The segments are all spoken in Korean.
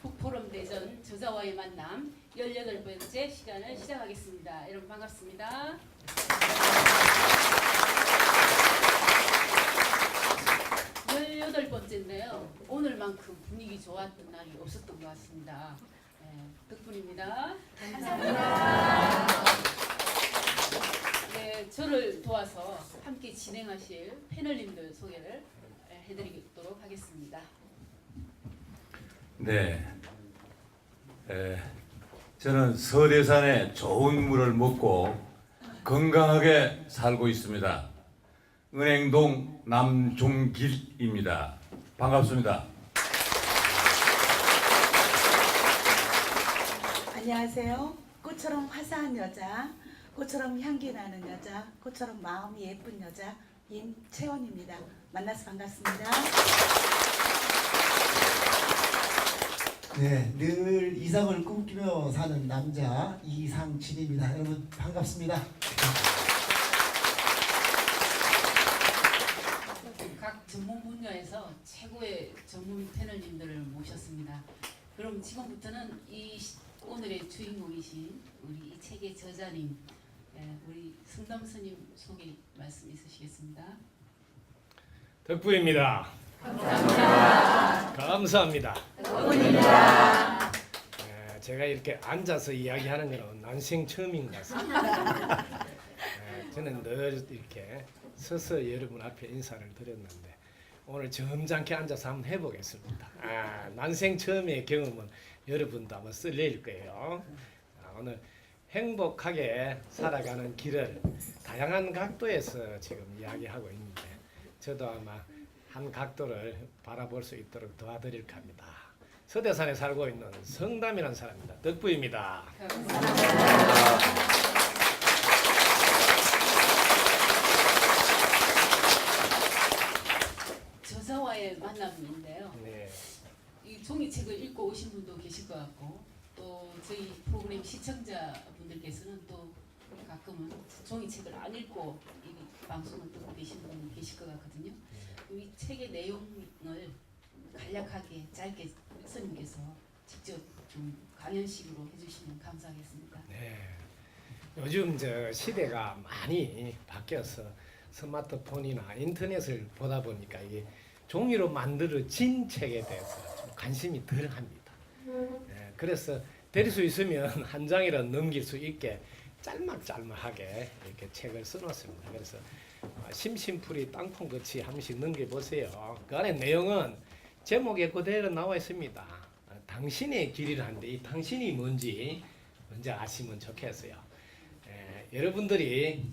북포럼 대전 저자와의 만남 18번째 시간을 시작하겠습니다. 여러분 반갑습니다. 18번째인데요. 오늘만큼 분위기 좋았던 날이 없었던 것 같습니다. 덕분입니다. 감사합니다. 네, 저를 도와서 함께 진행하실 패널님들 소개를 해드리도록 하겠습니다. 네, 저는 서대산의 좋은 물을 먹고 건강하게 살고 있습니다. 은행동 남종길입니다. 반갑습니다. 안녕하세요. 꽃처럼 화사한 여자, 꽃처럼 향기 나는 여자, 꽃처럼 마음이 예쁜 여자 임채원입니다. 만나서 반갑습니다. 네, 늘 이상을 꿈꾸며 사는 남자 이상진입니다. 여러분 반갑습니다. 각 전문 분야에서 최고의 전문 패널님들을 모셨습니다. 그럼 지금부터는 오늘의 주인공이신 우리 이 책의 저자님, 우리 승담 스님 소개 말씀 있으시겠습니다. 덕부입니다. 감사합니다. 덕부입니다. 제가 이렇게 앉아서 이야기하는 건 난생 처음인 것 같습니다. 저는 늘 이렇게 서서 여러분 앞에 인사를 드렸는데 오늘 점잖게 앉아서 한번 해보겠습니다. 난생 처음의 경험은 여러분도 아마 쓸릴 거예요. 오늘 행복하게 살아가는 길을 다양한 각도에서 지금 이야기하고 있는데 저도 아마 한 각도를 바라볼 수 있도록 도와드릴까 합니다. 서대산에 살고 있는 성담이라는 사람입니다. 덕부입니다. 저자와의 만남인데요. 네. 이 종이책을 읽고 오신 분도 계실 것 같고 또 저희 프로그램 시청자분들께서는 또 가끔은 종이책을 안 읽고 이 방송을 듣고 계신 분이 계실 것 같거든요. 이 책의 내용을 간략하게 짧게 스님께서 직접 좀 강연식으로 해주시면 감사하겠습니다. 네. 요즘 저 시대가 많이 바뀌어서 스마트폰이나 인터넷을 보다 보니까 이게 종이로 만들어진 책에 대해서 좀 관심이 덜 합니다. 그래서 될 수 있으면 한 장이라도 넘길 수 있게 짤막짤막하게 이렇게 책을 써놨습니다. 그래서 심심풀이 땅콩같이 한 번씩 넘겨보세요. 그 안에 내용은 제목에 그대로 나와 있습니다. 당신의 길이라는데 이 당신이 뭔지 먼저 아시면 좋겠어요. 여러분들이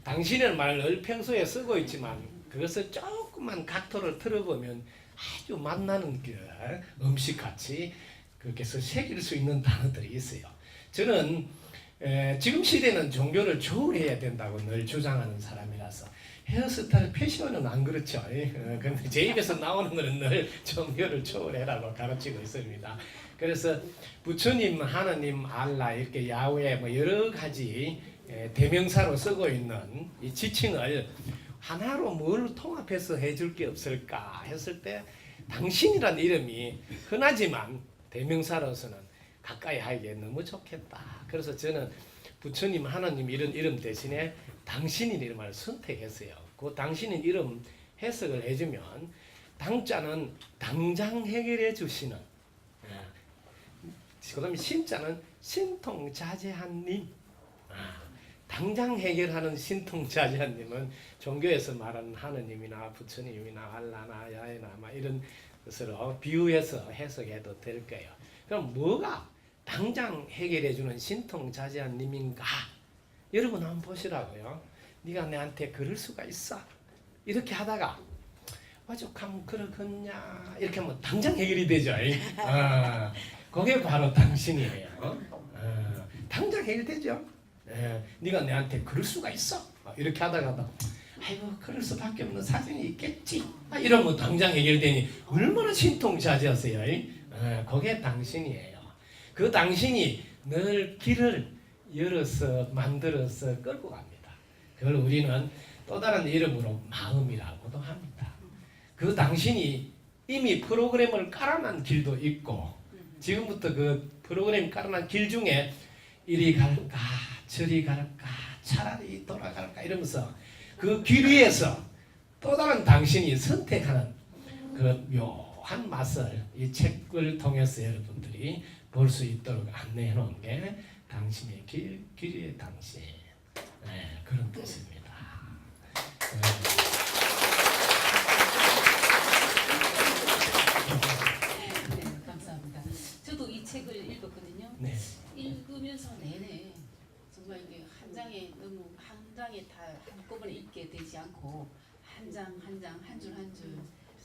당신의 말을 평소에 쓰고 있지만 그것을 조금만 각도를 틀어보면 아주 만나는 그 음식같이 그렇게 해서 새길 수 있는 단어들이 있어요. 저는 지금 시대는 종교를 초월해야 된다고 늘 주장하는 사람이라서 헤어스타일 패션은 안 그렇죠. 근데 제 입에서 나오는 것은 늘 종교를 초월해라고 가르치고 있습니다. 그래서 부처님, 하느님, 알라 이렇게 야훼 뭐 여러 가지 대명사로 쓰고 있는 이 지칭을 하나로 뭘 통합해서 해줄 게 없을까 했을 때 당신이라는 이름이 흔하지만 대명사로서는 가까이 하기에 너무 좋겠다. 그래서 저는 부처님, 하나님 이런 이름 대신에 당신인 이름을 선택했어요. 그 당신인 이름 해석을 해주면 당자는 당장 해결해 주시는, 그다음에 신자는 신통자재한 님. 당장 해결하는 신통자재한 님은 종교에서 말하는 하느님이나 부처님이나 알라나 야훼나 이런 것으로 비유해서 해석해도 될 거예요. 그럼 뭐가 당장 해결해주는 신통자재한 님인가? 여러분 한번 보시라고요. 네가 내한테 그럴 수가 있어. 이렇게 하다가 오죽하면 그러겠냐 이렇게 하면 당장 해결이 되죠. 그게 바로 당신이에요. 당장 해결되죠. 네가 내한테 그럴 수가 있어. 이렇게 하다가 아이고 그럴 수밖에 없는 사정이 있겠지. 이러면 당장 해결되니 얼마나 신통자재하세요. 그게 당신이에요. 그 당신이 늘 길을 열어서 만들어서 끌고 갑니다. 그걸 우리는 또 다른 이름으로 마음이라고도 합니다. 그 당신이 이미 프로그램을 깔아놓은 길도 있고 지금부터 그 프로그램 깔아놓은 길 중에 이리 갈까 저리 갈까 차라리 돌아갈까 이러면서 그 길 위에서 또 다른 당신이 선택하는 그 묘한 맛을 이 책을 통해서 여러분들이 볼 수 있도록 안내해 놓은 게 당신의 길 위의 당신, 네, 그런 뜻입니다. 네, 감사합니다. 저도 이 책을 읽었거든요. 네. 읽으면서 내내 정말 이게 한 장에 너무 한 장에 다 한꺼번에 읽게 되지 않고 한 장 한 장 한 줄 한 줄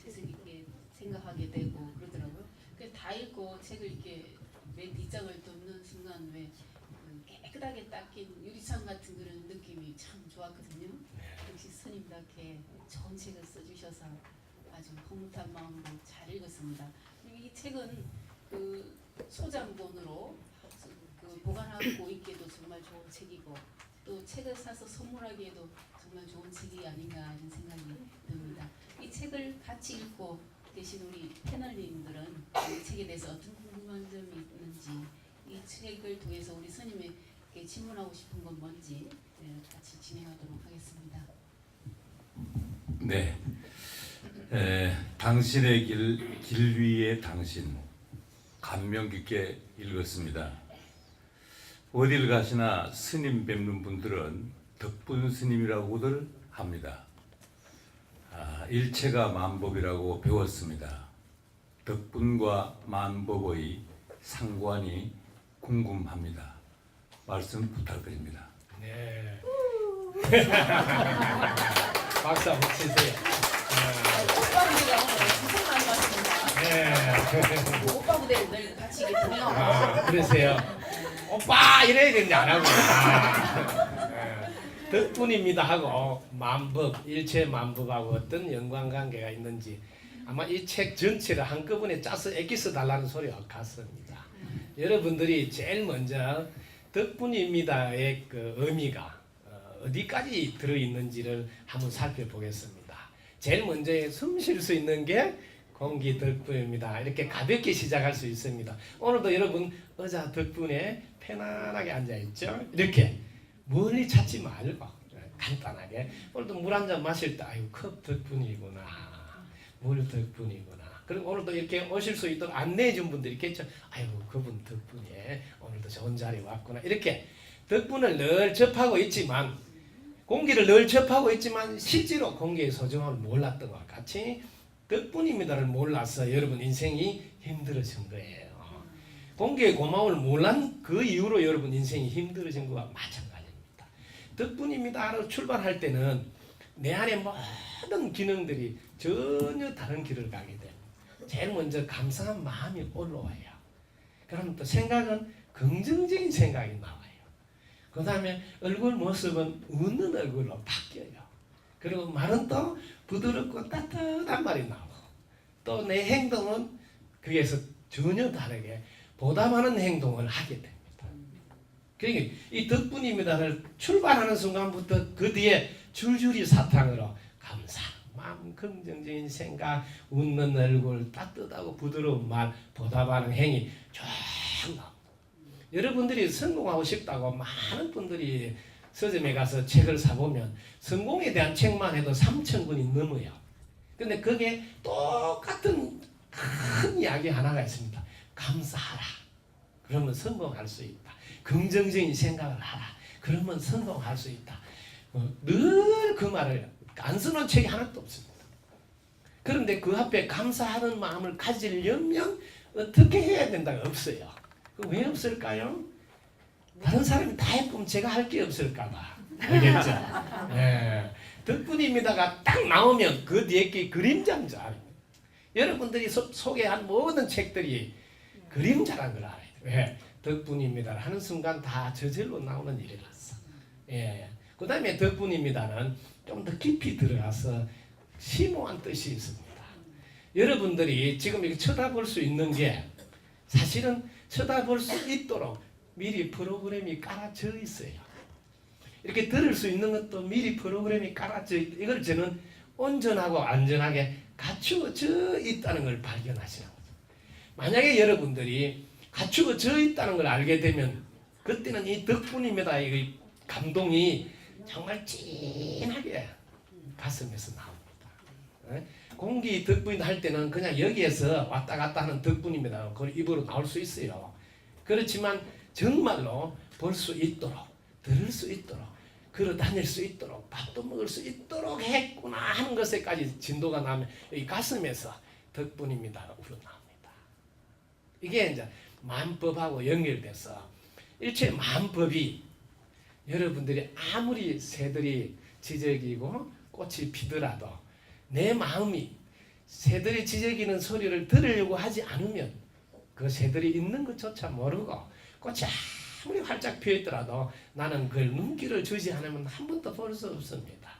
계속 이렇게 생각하게 되고 그러더라고요. 그래서 다 읽고 책을 이렇게 맨 뒷장을 덮는 순간 왜 깨끗하게 닦인 유리창 같은 그런 느낌이 참 좋았거든요. 역시 스님답게 좋은 책을 써주셔서 아주 흐뭇한 마음으로 잘 읽었습니다. 이 책은 그 소장본으로 그 보관하고 있기에도 정말 좋은 책이고 또 책을 사서 선물하기에도 정말 좋은 책이 아닌가 이런 생각이 듭니다. 이 책을 같이 읽고 계신 우리 패널님들은 이 책에 대해서 어떤 궁금한 점이 있는지 이 책을 통해서 우리 스님에게 질문하고 싶은 건 뭔지 같이 진행하도록 하겠습니다. 네. 당신의 길 위의 당신 감명 깊게 읽었습니다. 어딜 가시나 스님 뵙는 분들은 덕분 스님이라고들 합니다. 일체가 만법이라고 배웠습니다. 덕분과 만법의 상관이 궁금합니다. 말씀 부탁드립니다. 네. 박수 한번 치세요. 오빠 부대가 오늘 고생 많이 왔습니다. 네. 오빠 부대를 늘 같이 이렇게 보내요. 그러세요. 오빠 이래야 되는데 안 하고. 덕분입니다 하고 만법, 일체 만법하고 어떤 연관관계가 있는지 아마 이 책 전체를 한꺼번에 짜서 엑기스 달라는 소리가 같습니다. 여러분들이 제일 먼저 덕분입니다의 그 의미가 어디까지 들어있는지를 한번 살펴보겠습니다. 제일 먼저 숨 쉴 수 있는 게 공기 덕분입니다. 이렇게 가볍게 시작할 수 있습니다. 오늘도 여러분 의자 덕분에 편안하게 앉아있죠? 이렇게 멀리 찾지 말고 간단하게 오늘도 물 한 잔 마실 때 아유 컵 덕분이구나 물 덕분이구나 그리고 오늘도 이렇게 오실 수 있도록 안내해 준 분들이 있겠죠. 아유 그분 덕분에 오늘도 좋은 자리에 왔구나 이렇게 덕분을 늘 접하고 있지만 공기를 늘 접하고 있지만 실제로 공기의 소중함을 몰랐던 것과 같이 덕분입니다를 몰라서 여러분 인생이 힘들어진 거예요. 공기의 고마움을 몰란 그 이후로 여러분 인생이 힘들어진 것과 마찬가지입니다. 덕분입니다로 출발할 때는 내 안에 모든 기능들이 전혀 다른 길을 가게 됩니다. 제일 먼저 감사한 마음이 올라와요. 그럼 또 생각은 긍정적인 생각이 나와요. 그 다음에 얼굴 모습은 웃는 얼굴로 바뀌어요. 그리고 말은 또 부드럽고 따뜻한 말이 나오고 또 내 행동은 거기에서 전혀 다르게 보답하는 행동을 하게 됩니다. 그러니까 이 덕분입니다를 출발하는 순간부터 그 뒤에 줄줄이 사탕으로 감사, 마음, 긍정적인 생각, 웃는 얼굴, 따뜻하고 부드러운 말, 보답하는 행위 쫙 나옵니다. 여러분들이 성공하고 싶다고 많은 분들이 서점에 가서 책을 사보면 성공에 대한 책만 해도 3,000권이 넘어요. 근데 그게 똑같은 큰 이야기 하나가 있습니다. 감사하라. 그러면 성공할 수 있다. 긍정적인 생각을 하라. 그러면 성공할 수 있다. 늘 그 말을 안 쓰는 책이 하나도 없습니다. 그런데 그 앞에 감사하는 마음을 가지려면 어떻게 해야 된다가 없어요. 왜 없을까요? 다른 사람이 다 예쁘면 제가 할 게 없을까 봐. 알겠죠? 네. 덕분입니다가 딱 나오면 그 뒤에 게 그림자인 줄 알아요. 여러분들이 소개한 모든 책들이 그림자라는 걸 알아요. 왜? 덕분입니다 하는 순간 다 저절로 나오는 일이라서. 예. 그 다음에 덕분입니다는 좀 더 깊이 들어가서 심오한 뜻이 있습니다. 여러분들이 지금 이렇게 쳐다볼 수 있는 게 사실은 쳐다볼 수 있도록 미리 프로그램이 깔아져 있어요. 이렇게 들을 수 있는 것도 미리 프로그램이 깔아져 있고 이걸 저는 온전하고 안전하게 갖추어져 있다는 걸 발견하시는 거죠. 만약에 여러분들이 갖추어져 있다는 걸 알게 되면 그때는 이 덕분입니다. 이 감동이 정말 찐하게 가슴에서 나옵니다. 공기 덕분 할 때는 그냥 여기에서 왔다 갔다 하는 덕분입니다. 그 입으로 나올 수 있어요. 그렇지만 정말로 볼 수 있도록, 들을 수 있도록, 걸어 다닐 수 있도록, 밥도 먹을 수 있도록 했구나 하는 것에까지 진도가 나면 이 가슴에서 덕분입니다 우러나옵니다. 이게 이제 만법하고 연결돼서 일체 만법이 여러분들이 아무리 새들이 지저귀고 꽃이 피더라도 내 마음이 새들이 지저귀는 소리를 들으려고 하지 않으면 그 새들이 있는 것조차 모르고 꽃이 아무리 활짝 피어있더라도 나는 그걸 눈길을 주지 않으면 한 번도 볼 수 없습니다.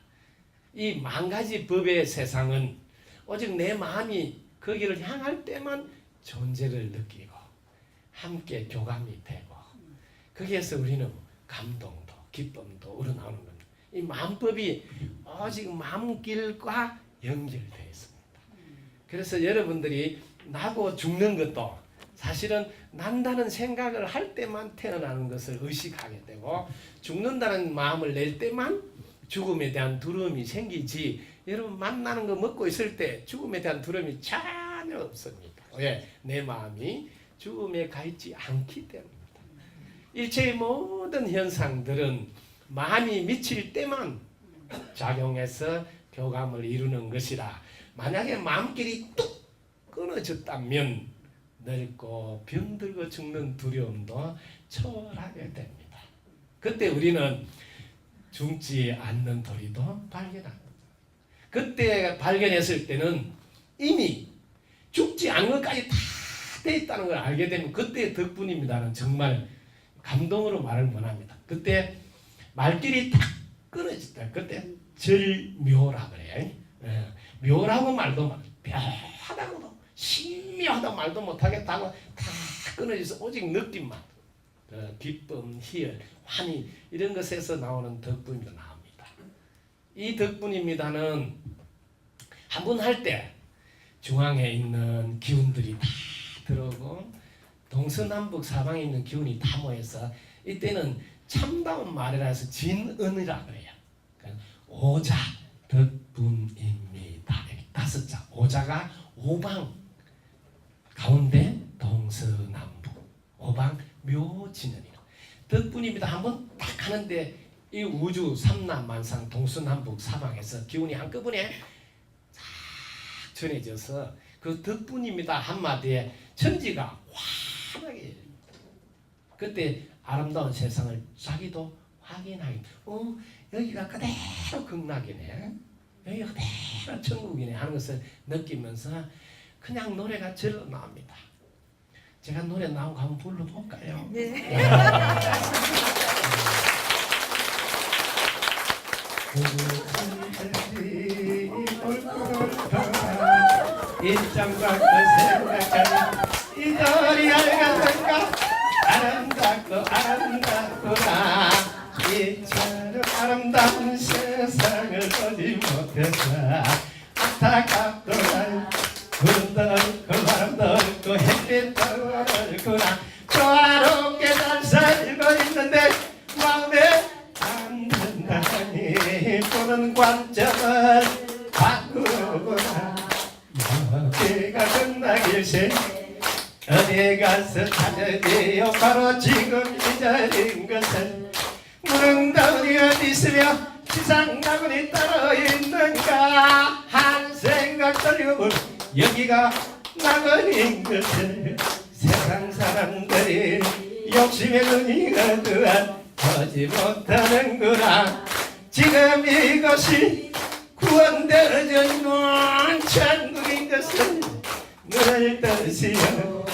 이 만 가지 법의 세상은 오직 내 마음이 거기를 향할 때만 존재를 느끼고 함께 교감이 되고 거기에서 우리는 감동도 기쁨도 우러나오는 겁니다. 이 만법이 오직 마음길과 연결되어 있습니다. 그래서 여러분들이 나고 죽는 것도 사실은 난다는 생각을 할 때만 태어나는 것을 의식하게 되고 죽는다는 마음을 낼 때만 죽음에 대한 두려움이 생기지 여러분 만나는 거 먹고 있을 때 죽음에 대한 두려움이 전혀 없습니다. 왜? 내 마음이 죽음에 가 있지 않기 때문입니다. 일체의 모든 현상들은 마음이 미칠 때만 작용해서 교감을 이루는 것이라 만약에 마음길이 뚝 끊어졌다면 늙고 병들고 죽는 두려움도 초월하게 됩니다. 그때 우리는 죽지 않는 도리도 발견합니다. 그때 발견했을 때는 이미 죽지 않는 것까지 다 돼 있다는 걸 알게 되면 그때의 덕분입니다는 정말 감동으로 말을 못합니다. 그때 말길이 딱 끊어졌다. 그때 절묘라 그래요. 묘라고 말도 못, 묘하다고도 신묘하다고 말도 못하겠다고 다 끊어져서 오직 느낌만 기쁨, 희열, 환희 이런 것에서 나오는 덕분입니다. 나옵니다. 이 덕분입니다는 한 번 할 때 중앙에 있는 기운들이 다 들어오고 동서남북 사방에 있는 기운이 다 모여서 이때는 참다운 말이라 해서 진언이라 그래요. 오자 덕분입니다. 다섯 자 오자가 오방 가운데 동서남북 오방 묘진언이라 덕분입니다. 한번 딱 하는데 이 우주 삼남만상 동서남북 사방에서 기운이 한꺼번에 싹 전해져서 그 덕분입니다 한마디에 천지가 환하게 열립니다. 그때 아름다운 세상을 자기도 확인하게 여기가 그대로 극락이네 여기가 그대로 천국이네 하는 것을 느끼면서 그냥 노래가 절로 나옵니다. 제가 노래 나온 거 한번 불러볼까요? 네. 일장과 그 생각하니 이들이 알겠는가 아름답구나 이처럼 아름다운 세상을 보지 못해서 안타깝구나 구름도 없고 바람도 없고 햇빛도 없구나 조화롭게 잘 살고 있는데 마음에 안 든다니 보는 관점을 바꾸구나 여기가 끝나길세 어디 가서 찾아내요 바로 지금 이 자리인 것을 무릉다운이 어디 있으며 지상나군이 따로 있는가 한 생각 떨리고 여기가 나군인 것을 세상 사람들이 욕심에 눈이 어두한 보지 못하는구나 지금 이것이 구원되어져 있는 천국인 것을 눈을 뜨시오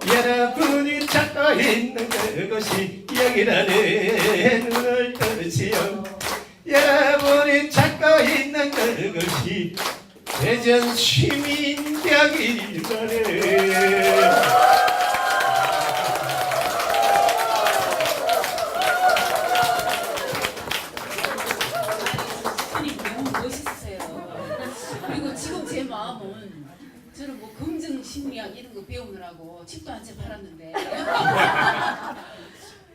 여러분이 찾고 있는 그것이 여기라는 눈을 뜨시오 여러분이 찾고 있는 그것이 대전 시민벽이라네 그리고 지금 제 마음은 저는 뭐 긍정 심리학 이런 거 배우느라고 집도 한채 팔았는데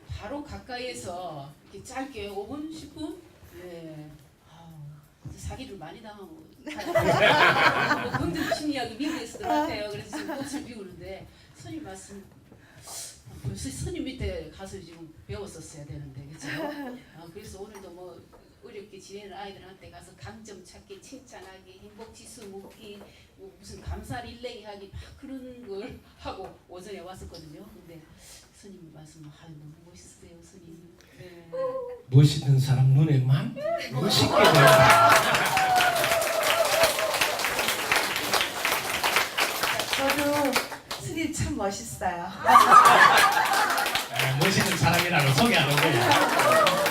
바로 가까이에서 이렇게 짧게 5분 10분 네. 사기를 많이 당하고 뭐 긍정 심리학이 미국에서 들어갔대요. 그래서 지금 꽃을 피우는데 스님 말씀 벌써 스님 밑에 가서 지금 배웠었어야 되는데 그렇죠? 그래서 오늘도 뭐 어렵게 지내는 아이들한테 가서 강점 찾기, 칭찬하기, 행복지수 묻기, 뭐 무슨 감사 릴레이 하기 막 그런 걸 하고 오전에 왔었거든요. 근데 스님 말씀 너무 멋있으세요, 스님. 네. 멋있는 사람 눈에만 멋있게 된다. 저도 스님 참 멋있어요. 멋있는 사람이라고 소개하는 거예요.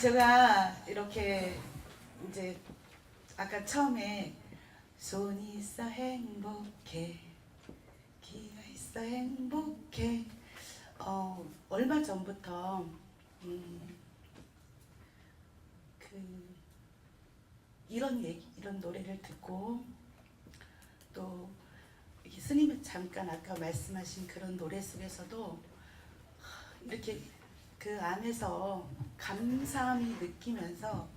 제가 이렇게 이제 아까 처음에 손이 있어 행복해, 기가 있어 행복해. 얼마 전부터 이런 노래를 듣고 또 이렇게 스님이 잠깐 아까 말씀하신 그런 노래 속에서도 이렇게 그 안에서 감사함이 느끼면서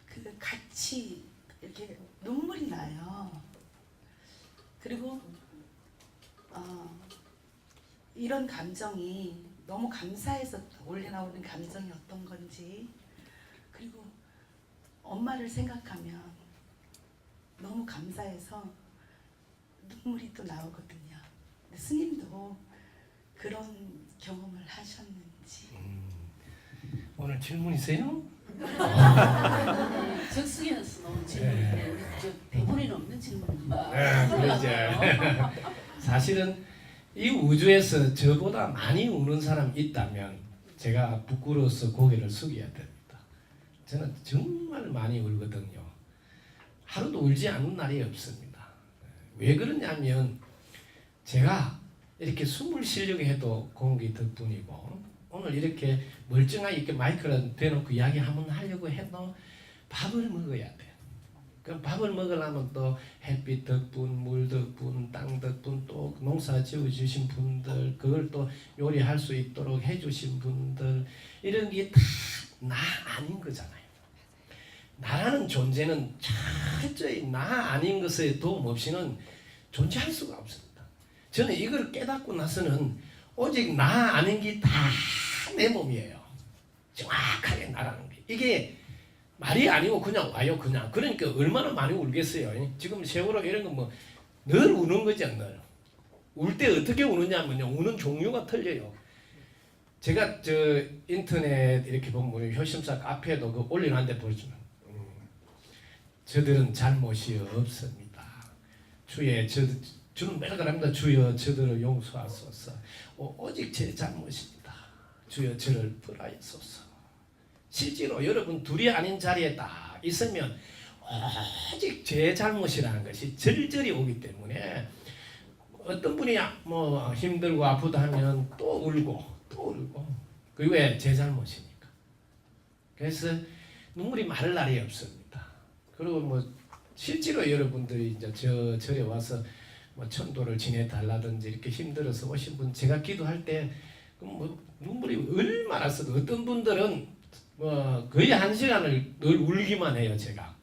그 같이 이렇게 눈물이 나요. 그리고 이런 감정이 너무 감사해서 올려나오는 감정이 어떤 건지, 그리고 엄마를 생각하면 너무 감사해서 눈물이 또 나오거든요. 근데 스님도 그런 경험을 하셨는지. 오늘 질문이세요? 적성에서 나온 질문인데 저 대본에는 없는 질문입니다. 그렇죠. 사실은 이 우주에서 저보다 많이 우는 사람이 있다면 제가 부끄러워서 고개를 숙여야 됩니다. 저는 정말 많이 울거든요. 하루도 울지 않는 날이 없습니다. 왜 그러냐면 제가 이렇게 숨을 쉬려고 해도 공기 덕분이고, 오늘 이렇게 멀쩡하게 이렇게 마이크를 대놓고 이야기 한번 하려고 해도 밥을 먹어야 돼. 그럼 밥을 먹으려면 또 햇빛 덕분, 물 덕분, 땅 덕분, 또 농사 지어주신 분들, 그걸 또 요리할 수 있도록 해주신 분들, 이런 게 다 나 아닌 거잖아요. 나라는 존재는 철저히 나 아닌 것에 도움 없이는 존재할 수가 없습니다. 저는 이걸 깨닫고 나서는 오직 나 아닌 게 다 내 몸이에요. 정확하게 나라는 게. 이게 말이 아니고 그냥 와요, 그냥. 그러니까 얼마나 많이 울겠어요. 지금 세월호 이런 거 뭐 늘 우는 거죠, 늘. 울 때 어떻게 우느냐면요, 우는 종류가 틀려요. 제가 저 인터넷 이렇게 보면 효심사 카페에도 그 올려놨는데 보시면 저들은 잘못이 없습니다. 주의 주는 매일 그럽니다. 주여 저들을 용서하소서. 오직 제 잘못입니다. 주여 저를 벌하소서. 실제로 여러분 둘이 아닌 자리에 딱 있으면 오직 제 잘못이라는 것이 절절히 오기 때문에 어떤 분이 뭐 힘들고 아프다 하면 또 울고 또 울고, 그게 왜 제 잘못이니까. 그래서 눈물이 마를 날이 없습니다. 그리고 뭐 실제로 여러분들이 이제 절에 와서 뭐 천도를 지내달라든지 이렇게 힘들어서 오신 분, 제가 기도할 때 뭐 눈물이 얼마나 써도 어떤 분들은 뭐 거의 1시간을 늘 울기만 해요. 제가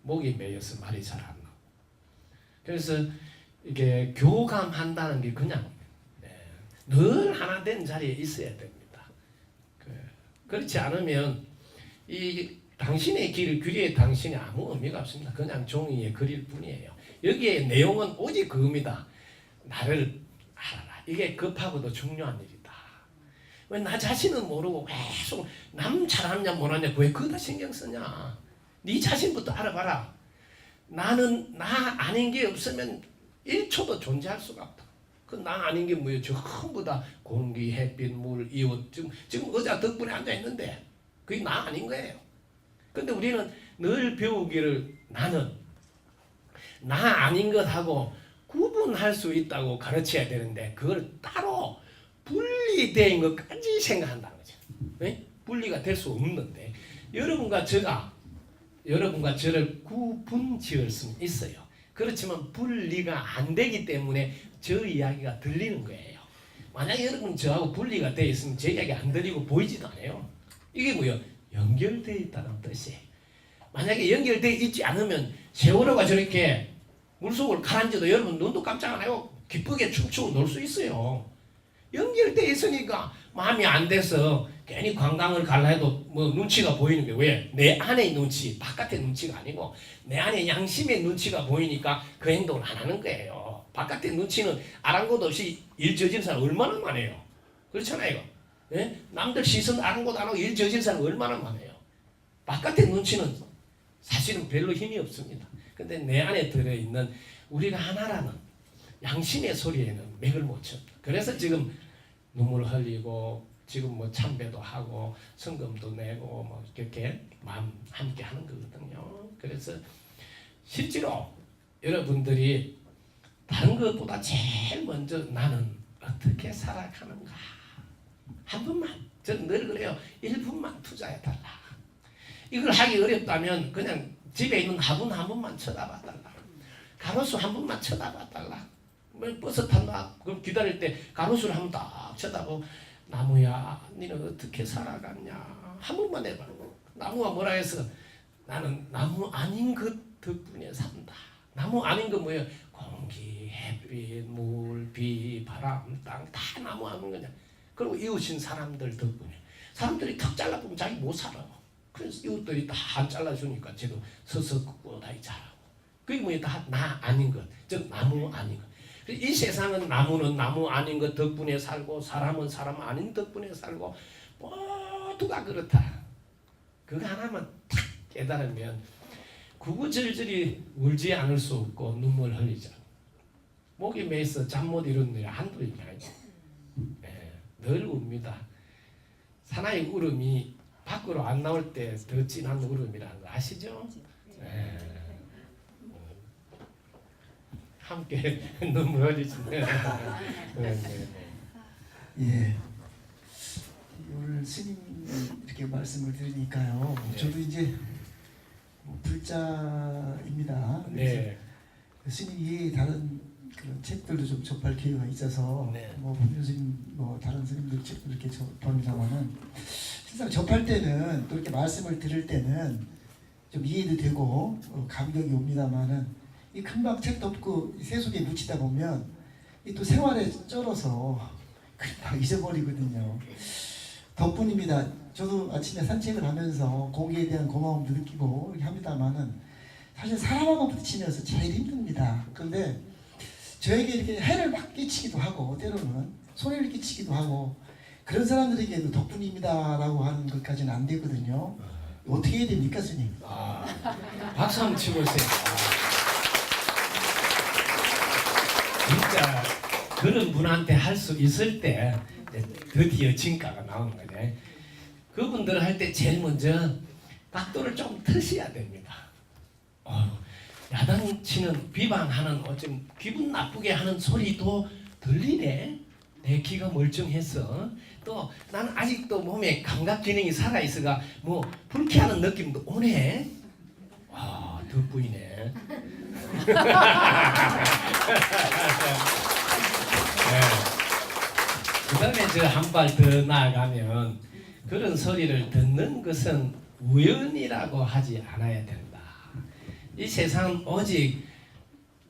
목이 메여서 말이 잘 안 나고. 그래서 이게 교감한다는 게 그냥 늘 하나 된 자리에 있어야 됩니다. 그렇지 않으면 이 당신의 글에 당신이 아무 의미가 없습니다. 그냥 종이에 글일 뿐이에요. 여기에 내용은 오직 그겁니다. 나를 알아라. 이게 급하고도 중요한 일이다. 왜 나 자신은 모르고 계속 남 잘하냐 못하냐 왜 그거다 신경 쓰냐. 네 자신부터 알아봐라. 나는 나 아닌 게 없으면 1초도 존재할 수가 없다. 그 나 아닌 게 뭐예요? 전부 다 공기, 햇빛, 물, 이웃. 지금 의자 덕분에 앉아 있는데 그게 나 아닌 거예요. 근데 우리는 늘 배우기를 나는 나 아닌 것하고 구분할 수 있다고 가르쳐야 되는데 그걸 따로 분리된 것까지 생각한다는 거죠. 네? 분리가 될 수 없는데 여러분과 저를 구분 지을 수 있어요. 그렇지만 분리가 안 되기 때문에 저 이야기가 들리는 거예요. 만약에 여러분 저하고 분리가 되어 있으면 제 이야기 안 들리고 보이지도 않아요. 이게 뭐예요? 연결되어 있다는 뜻이에요. 만약에 연결되어 있지 않으면 세월호가 저렇게 물속을 가라앉아도 여러분 눈도 깜짝 안 하고 기쁘게 춤추고 놀 수 있어요. 연결되어 있으니까 마음이 안 돼서 괜히 관광을 갈라 해도 뭐 눈치가 보이는 게 왜? 내 안의 눈치, 바깥의 눈치가 아니고 내 안의 양심의 눈치가 보이니까 그 행동을 안 하는 거예요. 바깥의 눈치는 아랑곳 없이 일 저지른 사람 얼마나 많아요. 그렇잖아요. 예? 남들 시선 아랑곳 안 하고 일 저지른 사람 얼마나 많아요. 바깥의 눈치는 사실은 별로 힘이 없습니다. 근데 내 안에 들어있는 우리가 하나라는 양심의 소리에는 맥을 못 쳐. 그래서 지금 눈물 흘리고 지금 뭐 참배도 하고 성금도 내고 뭐 이렇게 마음 함께 하는 거거든요. 그래서 실제로 여러분들이 다른 것보다 제일 먼저 나는 어떻게 살아가는가 한 번만, 저는 늘 그래요. 1분만 투자해달라. 이걸 하기 어렵다면 그냥 집에 있는 화분 한 번만 쳐다봐달라. 가로수 한 번만 쳐다봐달라. 뭐 버스 탄다 그럼 기다릴 때 가로수를 한 번 딱 쳐다보고 나무야 니는 어떻게 살아갔냐 한 번만 해봐. 나무가 뭐라 해서 나는 나무 아닌 것 덕분에 산다. 나무 아닌 건 뭐예요? 공기, 햇빛, 물, 비, 바람, 땅 다 나무 아닌 거냐. 그리고 이웃인 사람들 덕분에 사람들이 턱 잘라보면 자기 못 살아. 그래서 이웃들이 다 안 잘라주니까 쟤도 서서 꿋꿋하게 자라고. 그게 뭐예요? 다 나 아닌 것, 즉 나무 아닌 것. 이 세상은 나무는 나무 아닌 것 덕분에 살고 사람은 사람 아닌 덕분에 살고 모두가 그렇다. 그거 하나만 탁 깨달으면 구구절절히 울지 않을 수 없고 눈물 흘리자. 목이 메서 잠 못 이루는 일이 한두 일이 아니죠. 네, 늘 웁니다. 사나이 울음이 밖으로 안 나올 때 더 진한 울음이라는 거 아시죠? 네. 함께 눈물 흘리시네. 예. 오늘 스님 이렇게 말씀을 들으니까요. 네. 저도 이제 불자입니다. 네. 스님이 다른 그런 책들도 좀 접할 기회가 있어서 네. 뭐 법륜스님 뭐 다른 스님들 책도 이렇게 접합니다만은 실상 접할 때는 또 이렇게 말씀을 들을 때는 좀 이해도 되고 감격이 옵니다만은 이 금방 책 덮고 세속에 묻히다 보면 이 또 세월에 쩔어서 금방 잊어버리거든요. 덕분입니다. 저도 아침에 산책을 하면서 공기에 대한 고마움도 느끼고 이렇게 합니다만은 사실 사람하고 부딪히면서 제일 힘듭니다. 그런데 저에게 이렇게 해를 막 끼치기도 하고 때로는 손해를 끼치기도 하고 그런 사람들에게도 덕분입니다라고 하는 것까지는 안 되거든요. 어떻게 해야 됩니까, 스님? 박수 한번 치고 있어요. 진짜 그런 분한테 할 수 있을 때 드디어 진가가 나오는 거네. 그분들 할 때 제일 먼저 각도를 좀 트셔야 됩니다. 야단치는 비방하는 좀 기분 나쁘게 하는 소리도 들리네. 내 귀가 멀쩡해서 또 나는 아직도 몸에 감각 기능이 살아 있어가 뭐 불쾌하는 느낌도 오네. 와 덕분이네. 네. 그다음에 저 한 발 더 나아가면 그런 소리를 듣는 것은 우연이라고 하지 않아야 된다. 이 세상은 오직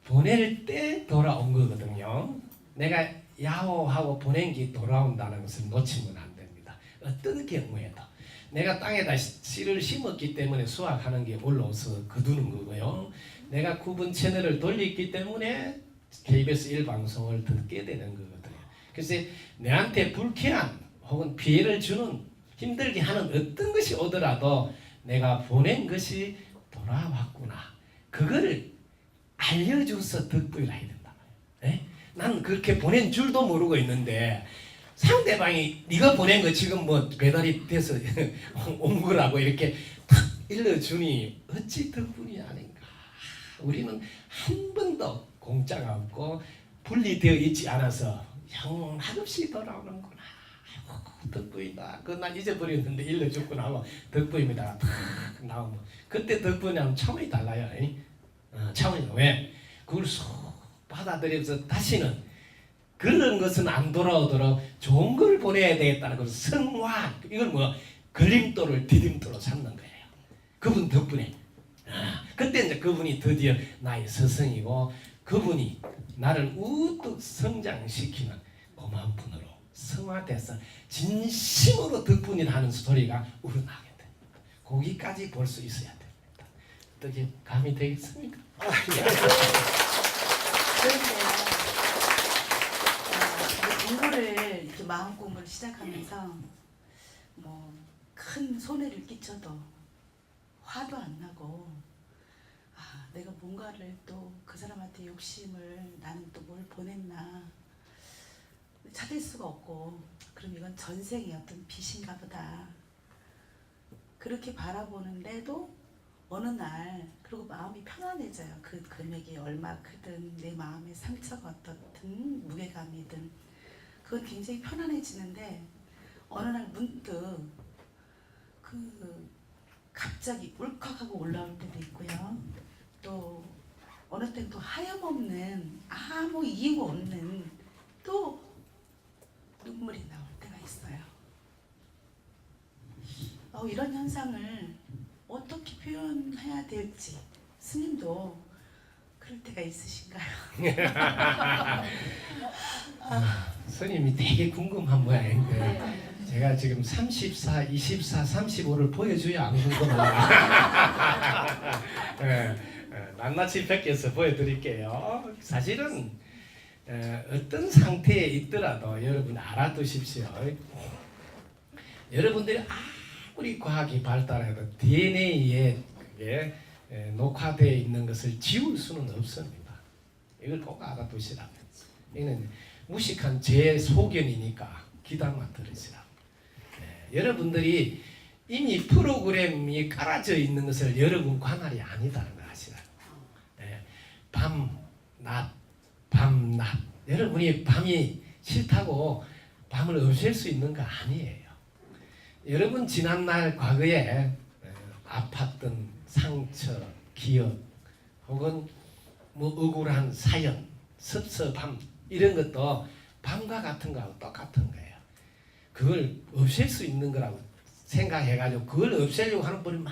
보낼 때 돌아온 거거든요. 내가 야호하고 보낸 게 돌아온다는 것을 놓치면 안 됩니다. 어떤 경우에도 내가 땅에다 씨를 심었기 때문에 수확하는 게 올라와서 거두는 거고요. 내가 9분 채널을 돌렸기 때문에 KBS 1방송을 듣게 되는 거거든요. 그래서 내한테 불쾌한 혹은 피해를 주는 힘들게 하는 어떤 것이 오더라도 내가 보낸 것이 돌아왔구나. 그거를 알려줘서 덕분이라 해야 된다. 네? 난 그렇게 보낸 줄도 모르고 있는데 상대방이 네가 보낸 거 지금 뭐 배달이 돼서 온 거라고 이렇게 탁 일러주니 어찌 덕분이 아닌가. 우리는 한 번도 공짜가 없고 분리되어 있지 않아서 영원없이 돌아오는구나. 아이고, 덕분이다. 그건 난 잊어버렸는데 일러줬구나 하고 덕분입니다. 탁 나오면 그때 덕분이 하면 차원이 달라요. 차원이 왜? 그걸 쏙 받아들여서 다시는 그런 것은 안 돌아오도록 좋은 걸 보내야 되겠다는 걸 성화, 이걸 뭐 걸림돌을 디딤돌로 삼는 거예요. 그분 덕분에. 그때 이제 그분이 드디어 나의 스승이고 그분이 나를 우뚝 성장시키는 고마운 분으로 성화돼서 진심으로 덕분이라 하는 소리가 우러나게 됩니다. 거기까지 볼 수 있어야 됩니다. 어떻게 감이 되겠습니까? 공부를 이렇게 마음 공부를 시작하면서 뭐 큰 손해를 끼쳐도 화도 안 나고 내가 뭔가를 또 그 사람한테 욕심을 나는 또 뭘 보냈나 찾을 수가 없고 그럼 이건 전생의 어떤 빚인가 보다 그렇게 바라보는데도 어느 날 그리고 마음이 편안해져요. 그 금액이 얼마 크든 내 마음의 상처가 어떻든 무게감이든 그건 굉장히 편안해지는데 어느 날 문득 갑자기 울컥하고 올라올 때도 있고요. 또 어느 때는 또 하염없는 아무 이유 없는 또 눈물이 나올 때가 있어요. 이런 현상을 어떻게 표현해야 될지 스님도 그럴 때가 있으신가요? 스님이 되게 궁금한 모양인데 제가 지금 34, 24, 35를 보여줘야 안 궁금하다. 낱낱이 벗겨서 보여드릴게요. 사실은 어떤 상태에 있더라도 여러분 알아두십시오. 여러분들이 아무리 과학이 발달해도 DNA에 그게 녹화되어 있는 것을 지울 수는 없습니다. 이걸 꼭 알아두시라고. 이는 무식한 제 소견이니까 귀담아 들으시라고. 여러분들이 이미 프로그램이 깔아져 있는 것을 여러분 관할이 아니다는 걸 아시라고. 밤, 낮, 밤, 낮. 여러분이 밤이 싫다고 밤을 없앨 수 있는 거 아니에요. 여러분 지난날 과거에 아팠던 상처, 기억 혹은 뭐 억울한 사연, 섭섭함 이런 것도 밤과 같은 거하고 똑같은 거예요. 그걸 없앨 수 있는 거라고 생각해가지고 그걸 없애려고 하는 분이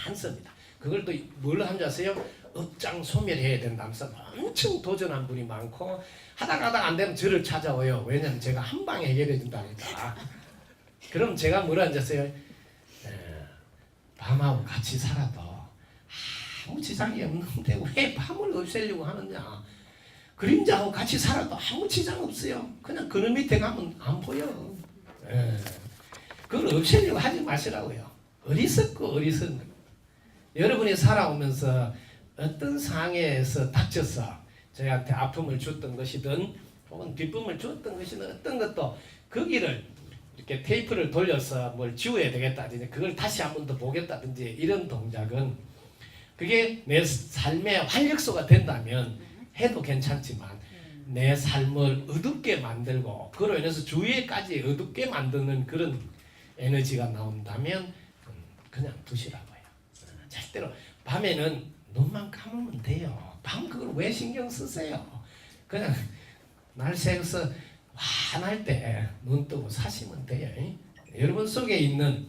많습니다. 그걸 또 뭘로 하는지 아세요? 업장 소멸해야 된다면서 엄청 도전한 분이 많고 하다가 안 되면 저를 찾아와요. 왜냐면 제가 한 방에 해결해 준다니까. 그럼 제가 뭐라 앉았어요? 밤하고 같이 살아도 아무 지장이 없는데 왜 밤을 없애려고 하느냐. 그림자하고 같이 살아도 아무 지장 없어요. 그냥 그늘 밑에 가면 안 보여. 그걸 없애려고 하지 마시라고요. 어리석고 어리석은 여러분이 살아오면서 어떤 상황에서 닥쳐서 저희한테 아픔을 줬던 것이든 혹은 기쁨을 줬던 것이든 어떤 것도 거기를 이렇게 테이프를 돌려서 뭘 지워야 되겠다든지 그걸 다시 한 번 더 보겠다든지 이런 동작은 그게 내 삶의 활력소가 된다면 해도 괜찮지만 내 삶을 어둡게 만들고 그로 인해서 주위에까지 어둡게 만드는 그런 에너지가 나온다면 그냥 두시라고요. 절대로 밤에는 눈만 감으면 돼요. 밤 그걸 왜 신경 쓰세요? 그냥 날 새서 환할 때 눈 뜨고 사시면 돼요. 여러분 속에 있는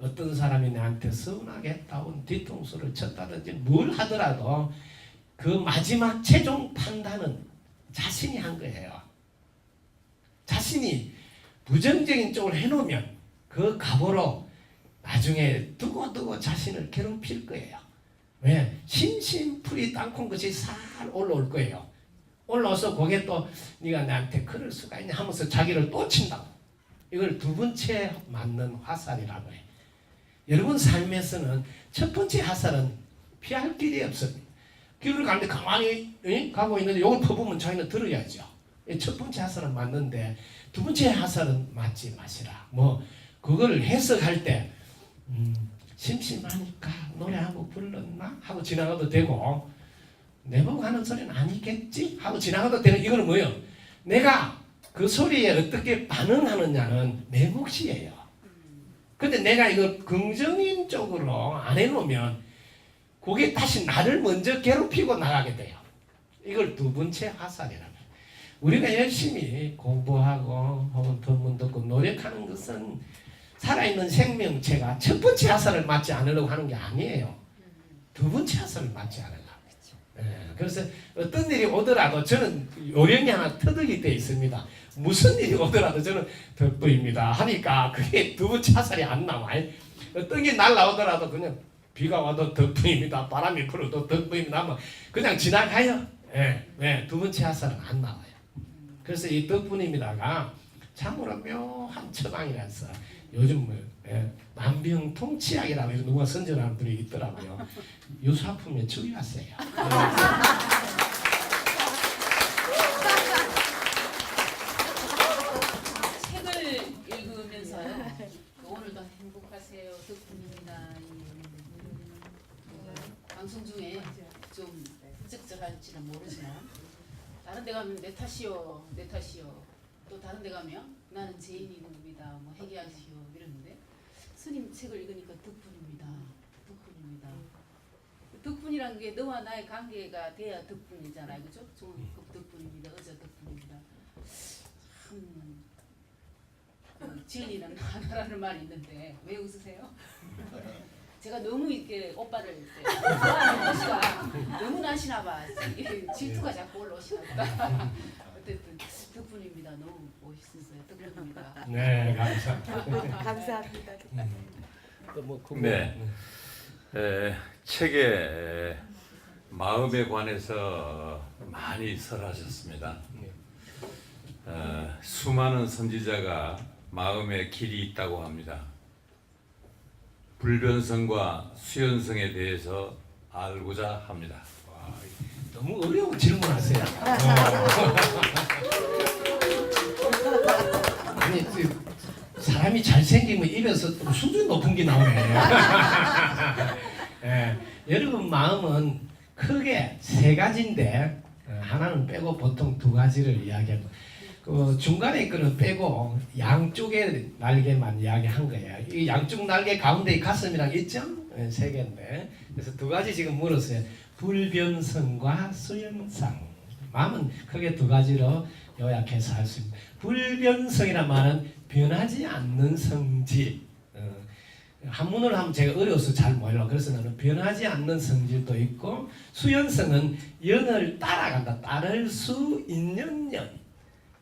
어떤 사람이 나한테 서운하게 했다고 뒤통수를 쳤다든지 뭘 하더라도 그 마지막 최종 판단은 자신이 한 거예요. 자신이 부정적인 쪽을 해놓으면 그 갑오로 나중에 두고두고 자신을 괴롭힐 거예요. 왜? 심심풀이 땅콩 것이 살 올라올 거예요. 올라와서 거기에 또 네가 나한테 그럴 수가 있냐 하면서 자기를 또 친다고. 이걸 두 번째 맞는 화살이라고 해요. 여러분 삶에서는 첫 번째 화살은 피할 길이 없습니다. 길을 가는데 가만히 가고 있는데 이걸 퍼보면 자기는 들어야죠. 첫 번째 화살은 맞는데 두 번째 화살은 맞지 마시라. 뭐 그걸 해석할 때 심심하니까 노래 한곡 불렀나 하고 지나가도 되고 내보고 하는 소리는 아니겠지 하고 지나가도 되는 이거는 뭐예요? 내가 그 소리에 어떻게 반응하느냐는 내 몫이에요. 근데 내가 이걸 긍정인 쪽으로 안 해놓으면 그게 다시 나를 먼저 괴롭히고 나가게 돼요. 이걸 두 번째 화살이라고. 우리가 열심히 공부하고 혹은 법문 듣고 노력하는 것은 살아있는 생명체가 첫 번째 화살을 맞지 않으려고 하는 게 아니에요. 두 번째 화살을 맞지 않으려고. 그래서 어떤 일이 오더라도 저는 요령이 하나 터득이 되어 있습니다. 무슨 일이 오더라도 저는 덕분입니다 하니까 그게 두 번째 화살이 안 나와요. 어떤 게 날라오더라도 그냥 비가 와도 덕분입니다, 바람이 불어도 덕분입니다 하면 그냥 지나가요. 두 번째 화살은 안 나와요. 그래서 이 덕분입니다가 참으로 묘한 처방이라서 요즘 만병통치약이라고 해서 누가 선전하는 분이 있더라고요. 유사품에 주의하세요. 책을 읽으면서요. 오늘도 행복하세요. 덕분입니다. 방송 중에 좀 적절할지는 모르지만 다른 데 가면 내 탓이요, 내 탓이요. 또 다른 데 가면 나는 죄인입니다. 뭐 회개하시오 이러는데 스님 책을 읽으니까 덕분입니다. 덕분입니다. 덕분이란 게 너와 나의 관계가 돼야 덕분이잖아요, 그죠? 좋은 덕분입니다. 어제 덕분입니다. 참 진리는 하나라는 말이 있는데 왜 웃으세요? 제가 너무 이렇게 오빠를 이렇게 좋아하는 것이가 너무 나시나 봐. 질투가 자꾸 올라오시나 보다. 어쨌든 덕분입니다. 너무 멋있으세요. 덕분입니다. 네, 감사합니다. 감사합니다. 네. 책에 마음에 관해서 많이 설하셨습니다. 수많은 선지자가 마음에 길이 있다고 합니다. 불변성과 수연성에 대해서 알고자 합니다. 와, 너무 어려운 질문하세요. 아니 사람이 잘생기면 입에서 수준 높은 게 나오네. 여러분 마음은 크게 세 가지인데 하나는 빼고 보통 두 가지를 이야기하고 그 중간에 거는 빼고 양쪽의 날개만 이야기한 거예요. 이 양쪽 날개 가운데 가슴이랑 있죠? 세 개인데 그래서 두 가지 지금 물었어요. 불변성과 수연성. 마음은 크게 두 가지로 요약해서 할 수 있습니다. 불변성이란 말은 변하지 않는 성질. 한문으로 하면 제가 어려워서 잘 몰라요. 그래서 나는 변하지 않는 성질도 있고 수연성은 연을 따라간다. 따를 수 있는 연.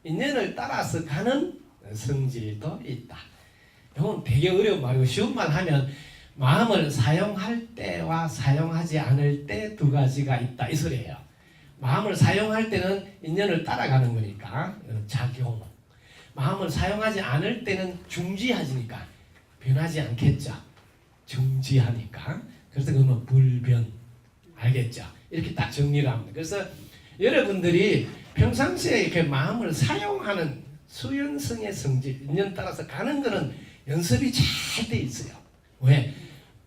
인연을 따라서 가는 성질도 있다. 이건 되게 어려운 말이고 쉬운 말 하면 마음을 사용할 때와 사용하지 않을 때 두 가지가 있다 이 소리예요. 마음을 사용할 때는 인연을 따라가는 거니까 작용. 마음을 사용하지 않을 때는 중지하니까 변하지 않겠죠. 중지하니까. 그래서 그건 불변. 알겠죠? 이렇게 딱 정리를 합니다. 그래서 여러분들이 평상시에 이렇게 마음을 사용하는 수연성의 성질, 인연 따라서 가는 거는 연습이 잘 돼 있어요. 왜?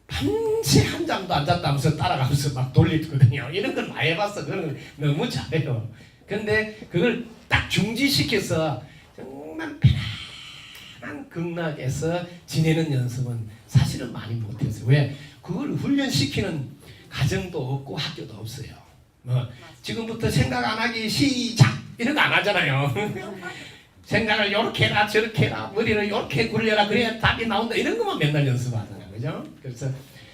밤새 한 잠도 안 잤다면서 따라가면서 막 돌리거든요. 이런 걸 많이 해봤어. 그런 걸 너무 잘해요. 근데 그걸 딱 중지시켜서 정말 편안한 극락에서 지내는 연습은 사실은 많이 못했어요. 왜? 그걸 훈련시키는 가정도 없고 학교도 없어요. 뭐 지금부터 생각 안 하기 시작 이런 거 안 하잖아요. 생각을 요렇게 해라 저렇게 해라 머리를 요렇게 굴려라 그래야 답이 나온다 이런 것만 맨날 연습하잖아요. 그죠? 그래서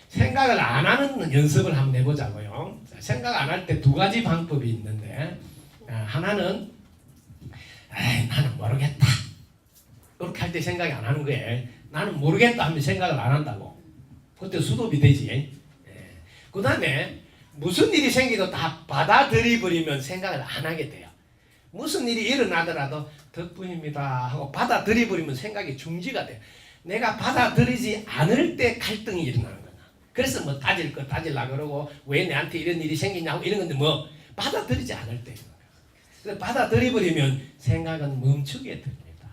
생각을 안 하는 연습을 한번 해보자고요. 생각 안 할 때 두 가지 방법이 있는데 하나는 나는 모르겠다 이렇게 할 때 생각이 안 하는 거예요. 나는 모르겠다 하면 생각을 안 한다고. 그때 수도비 되지. 그 다음에 무슨 일이 생기도 다 받아들여버리면 생각을 안 하게 돼요. 무슨 일이 일어나더라도 덕분입니다 하고 받아들여버리면 생각이 중지가 돼요. 내가 받아들이지 않을 때 갈등이 일어나는 거야. 그래서 뭐 따질 거 따질라 그러고 왜 내한테 이런 일이 생기냐고 이런 건데 뭐 받아들이지 않을 때. 그래서 받아들여버리면 생각은 멈추게 됩니다.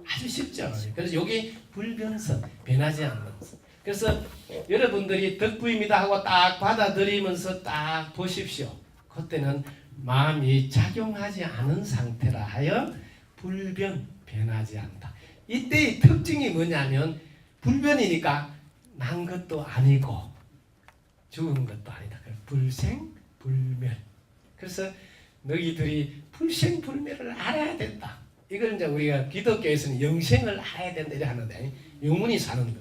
아주 쉽죠. 그래서 여기 불변성, 변하지 않는 성. 그래서 여러분들이 덕분입니다 하고 딱 받아들이면서 딱 보십시오. 그때는 마음이 작용하지 않은 상태라 하여 불변, 변하지 않다. 이때의 특징이 뭐냐면 불변이니까 난 것도 아니고 죽은 것도 아니다. 불생, 불멸. 그래서 너희들이 불생불멸을 알아야 된다. 이걸 이제 우리가 기독교에서는 영생을 알아야 된다 이렇게 하는데 영원히 사는 거.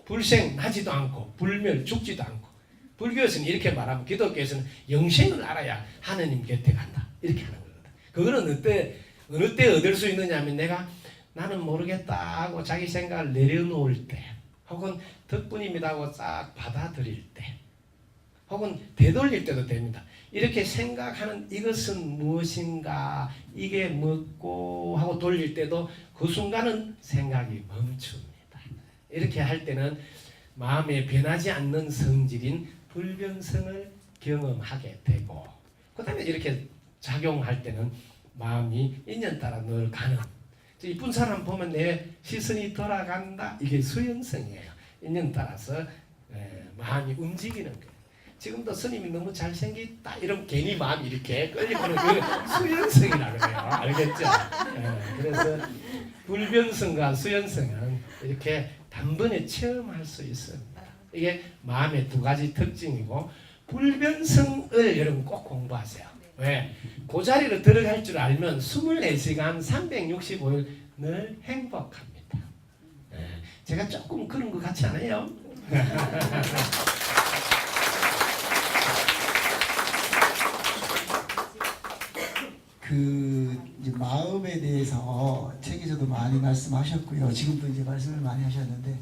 불생 나지도 않고 불멸 죽지도 않고 불교에서는 이렇게 말하면 기독교에서는 영생을 알아야 하느님 곁에 간다 이렇게 하는 거거든. 그거는 어느 때 얻을 수 있느냐 하면 내가 나는 모르겠다 하고 자기 생각을 내려놓을 때 혹은 덕분입니다 하고 싹 받아들일 때 혹은 되돌릴 때도 됩니다. 이렇게 생각하는 이것은 무엇인가 이게 뭐고 하고 돌릴 때도 그 순간은 생각이 멈춥니다. 이렇게 할 때는 마음에 변하지 않는 성질인 불변성을 경험하게 되고 그 다음에 이렇게 작용할 때는 마음이 인연 따라 늘 가는 이쁜 사람 보면 내 시선이 돌아간다 이게 수연성이에요. 인연 따라서 마음이 움직이는 거예요. 지금도 스님이 너무 잘생겼다 이러면 괜히 마음이 이렇게 끌리는 그 수연성이라고 그래요. 알겠죠? 그래서 불변성과 수연성은 이렇게 단번에 체험할 수 있습니다. 이게 마음의 두 가지 특징이고 불변성을 여러분 꼭 공부하세요. 왜? 그 자리로 들어갈 줄 알면 24시간 365일 늘 행복합니다. 제가 조금 그런 것 같지 않아요? 그 이제 마음에 대해서 책에서도 많이 말씀하셨고요. 지금도 이제 말씀을 많이 하셨는데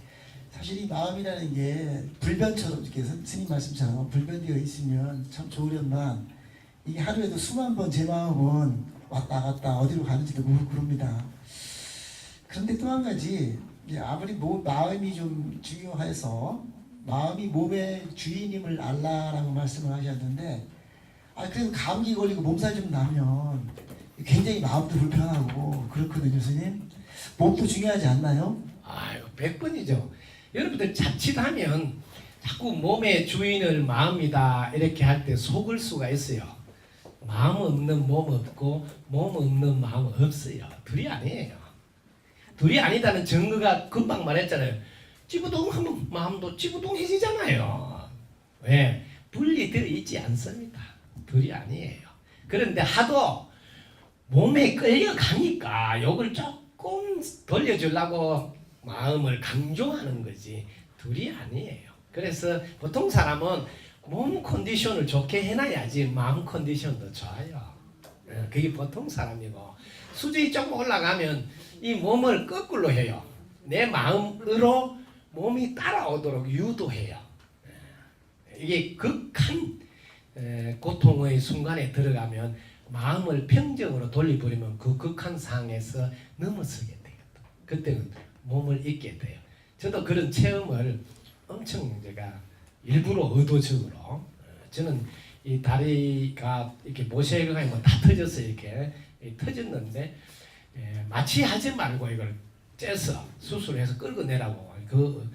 사실 이 마음이라는 게 불변처럼 이렇게 스님 말씀처럼 불변되어 있으면 참 좋으련만 이게 하루에도 수만 번 제 마음은 왔다 갔다 어디로 가는지도 모르고 그럽니다. 그런데 또 한 가지 이제 아무리 마음이 좀 중요해서 마음이 몸의 주인임을 알라라고 말씀을 하셨는데 그래도 감기 걸리고 몸살 좀 나면 굉장히 마음도 불편하고 그렇거든요, 스님. 몸도 중요하지 않나요? 아유, 100번이죠. 여러분들 자칫하면 자꾸 몸의 주인을 마음이다 이렇게 할 때 속을 수가 있어요. 마음 없는 몸 없고 몸 없는 마음 없어요. 둘이 아니에요. 둘이 아니다는 증거가 금방 말했잖아요. 찌부둥하면 마음도 찌부둥해지잖아요. 왜? 분리되어 있지 않습니다. 둘이 아니에요. 그런데 하도 몸에 끌려가니까 욕을 조금 돌려주려고 마음을 강조하는 거지 둘이 아니에요. 그래서 보통 사람은 몸 컨디션을 좋게 해놔야지 마음 컨디션도 좋아요. 그게 보통 사람이고 수준이 조금 올라가면 이 몸을 거꾸로 해요. 내 마음으로 몸이 따라오도록 유도해요. 이게 극한 고통의 순간에 들어가면 마음을 평정으로 돌려버리면 그 극한 상황에서 넘어서게 되거든. 그때는 몸을 잊게 돼요. 저도 그런 체험을 엄청 제가 일부러 의도적으로 저는 이 다리가 이렇게 모세혈관이 뭐 다 터져서 이렇게 터졌는데 마취하지 말고 이걸 째서 수술해서 끌고 내라고 그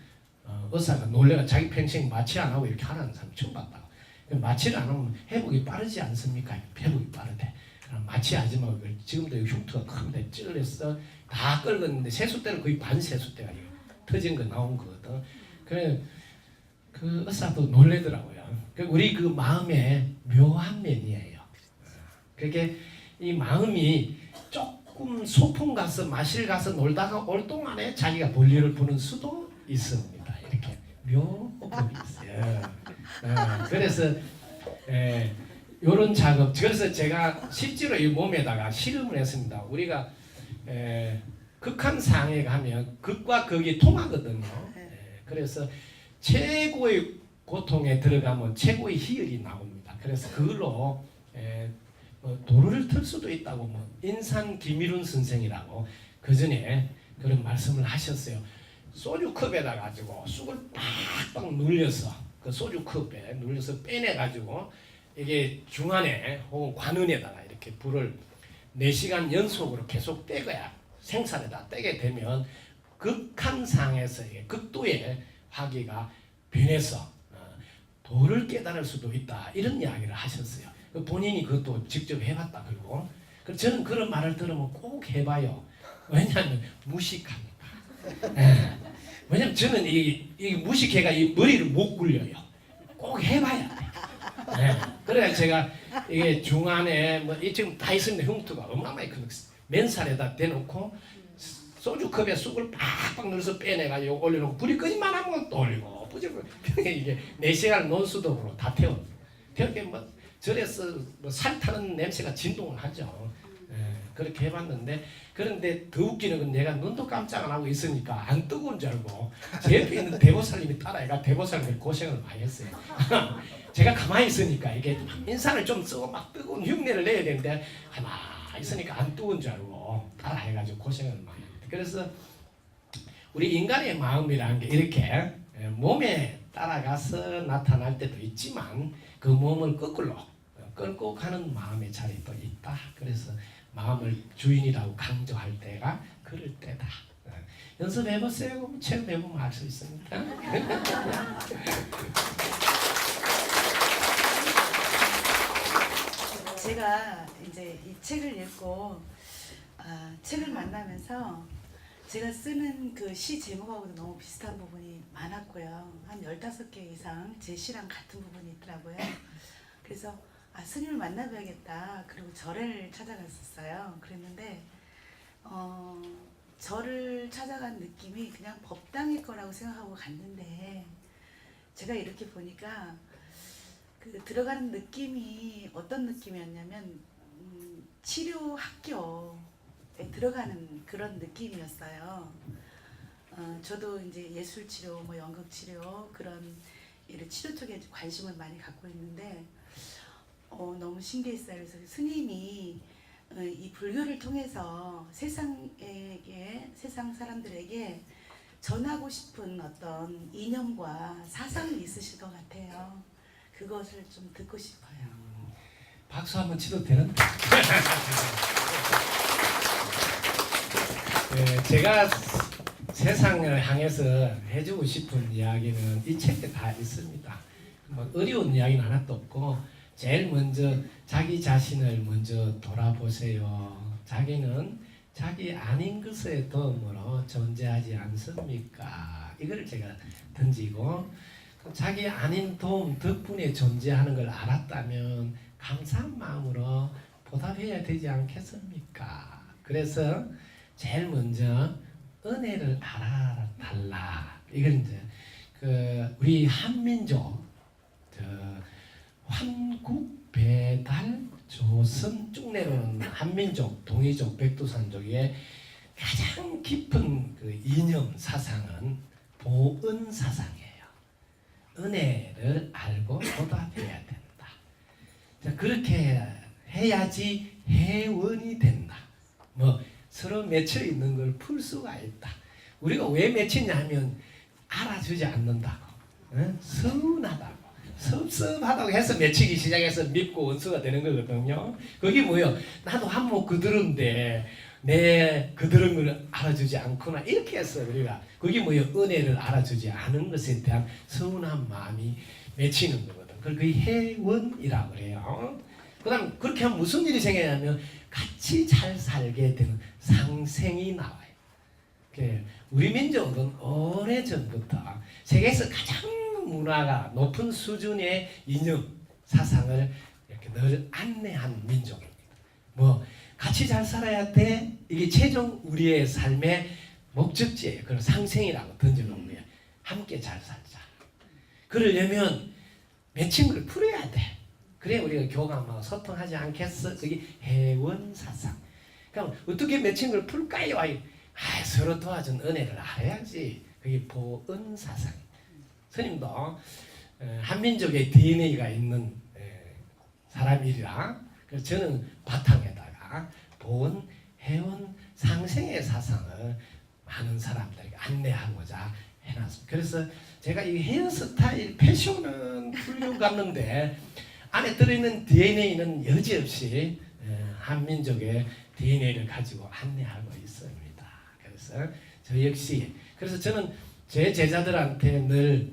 의사가 놀래가 자기 평생 마취 안 하고 이렇게 하라는 사람 처음 봤다고. 마취를 안 하면 회복이 빠르지 않습니까? 회복이 빠르대. 그럼 마취하지 말고 지금도 흉터가 큰데 찔러서 다 끌었는데 세숫대로 거의 반 세숫대가 터진 거 나온 거거든. 그래 그 의사도 놀래더라고요. 우리 그 마음의 묘한 면이에요. 그게 이 마음이 조금 소풍 가서 마실 가서 놀다가 올 동안에 자기가 볼일을 보는 수도 있습니다. 이렇게 묘법이 있어요. 그래서 이런 작업. 그래서 제가 실제로 이 몸에다가 실험을 했습니다. 우리가 극한 상황에 가면 극과 극이 통하거든요. 그래서 최고의 고통에 들어가면 최고의 희열이 나옵니다. 그래서 그걸로 도를 틀 수도 있다고 인산 김일훈 선생이라고 그 전에 그런 말씀을 하셨어요. 소주컵에다 가지고 쑥을 팍팍 눌려서 그 소주컵에 눌려서 빼내 가지고 이게 중안에 혹은 관은에다가 이렇게 불을 4시간 연속으로 계속 떼거야. 생산에다 떼게 되면 극한 상황에서 극도의 화기가 변해서 도를 깨달을 수도 있다 이런 이야기를 하셨어요. 본인이 그것도 직접 해봤다 그러고 저는 그런 말을 들으면 꼭 해봐요. 왜냐하면 무식합니다. 왜냐면 저는 이 무식해가 이 머리를 못 굴려요. 꼭 해봐야 돼. 그래야 제가 이게 중안에 뭐 이 지금 다 있습니다. 흉터가 어마어마하게 큰 맨살에다 대놓고 소주컵에 쑥을 팍팍 눌러서 빼내가지고 올려놓고 불이 끄지만 하면 또 올리고 뿌리고 이게 4시간 논수독으로 다 태우게 뭐 절에서 뭐 살 타는 냄새가 진동을 하죠. 그렇게 해봤는데 그런데 더 웃기는 건 내가 눈도 깜짝 안 하고 있으니까 안 뜨거운 줄 알고 제 옆에 있는 대보살님이 따라해가 대보살님이 고생을 많이 했어요. 제가 가만히 있으니까 이게 인상을 좀 쓰고 막 뜨거운 흉내를 내야 되는데 가만히 있으니까 안 뜨거운 줄 알고 따라해가지고 고생을 많이 했어요. 그래서 우리 인간의 마음이라는 게 이렇게 몸에 따라가서 나타날 때도 있지만 그 몸을 거꾸로 끌고 가는 마음의 자리 또 있다. 그래서 마음을 주인이라고 강조할 때가 그럴 때다. 연습해보세요. 체험해보면 알 수 있습니다. 제가 이제 이 책을 읽고 책을 만나면서 제가 쓰는 그 시 제목하고도 너무 비슷한 부분이 많았고요. 한 15개 이상 제 시랑 같은 부분이 있더라고요. 그래서 스님을 만나봐야겠다. 그리고 절을 찾아갔었어요. 그랬는데 절을 찾아간 느낌이 그냥 법당일 거라고 생각하고 갔는데 제가 이렇게 보니까 그 들어가는 느낌이 어떤 느낌이었냐면 치료 학교에 들어가는 그런 느낌이었어요. 저도 이제 예술 치료, 뭐 연극 치료 그런 이런 치료 쪽에 관심을 많이 갖고 있는데 너무 신기했어요. 그래서 스님이 이 불교를 통해서 세상 사람들에게 전하고 싶은 어떤 이념과 사상이 있으실 것 같아요. 그것을 좀 듣고 싶어요. 박수 한번 치도 되는데. 네, 제가 세상을 향해서 해주고 싶은 이야기는 이 책에 다 있습니다. 뭐 어려운 이야기는 하나도 없고 제일 먼저 자기 자신을 먼저 돌아보세요. 자기는 자기 아닌 것의 도움으로 존재하지 않습니까? 이걸 제가 던지고 자기 아닌 도움 덕분에 존재하는 걸 알았다면 감사한 마음으로 보답해야 되지 않겠습니까? 그래서 제일 먼저 은혜를 알아달라. 이건 이제 그 우리 한민족 환국 배달 조선 쭉 내려오는 한민족 동이족 백두산족의 가장 깊은 그 이념 사상은 보은 사상이에요. 은혜를 알고 보답해야 된다. 자, 그렇게 해야지 해원이 된다. 뭐 서로 맺혀 있는 걸 풀 수가 있다. 우리가 왜 맺히냐 하면 알아주지 않는다고, 서운하다고, 섭섭하다고 해서 맺히기 시작해서 믿고 원수가 되는 거거든요. 그게 뭐예요? 나도 한몫 그들은데 내 그들은 걸 알아주지 않구나 이렇게 해서 우리가 그게 뭐예요? 은혜를 알아주지 않은 것에 대한 서운한 마음이 맺히는 거거든. 그게 해원이라고 그래요. 그 다음 그렇게 하면 무슨 일이 생기냐면 같이 잘 살게 되는 상생이 나와요. 우리 민족은 오래전부터 세계에서 가장 문화가 높은 수준의 이념, 사상을 이렇게 늘 안내한 민족입니다. 뭐 같이 잘 살아야 돼. 이게 최종 우리의 삶의 목적지예요. 그걸 상생이라고 던져놓은 거예요. 함께 잘 살자. 그러려면 맺힌 걸 풀어야 돼. 그래 우리가 교감하고 소통하지 않겠어? 그게 해원사상. 그럼 어떻게 맺힌 걸 풀까요? 서로 도와준 은혜를 알아야지. 그게 보은사상. 스님도 한민족의 DNA가 있는 사람이라 그래서 저는 바탕에다가 보은, 해원, 상생의 사상을 많은 사람들에게 안내하고자 해놨습니다. 그래서 제가 이 헤어스타일 패션은 훌륭했는데 안에 들어있는 DNA는 여지없이 한민족의 DNA를 가지고 안내하고 있습니다. 그래서 저 역시 그래서 저는 제 제자들한테 늘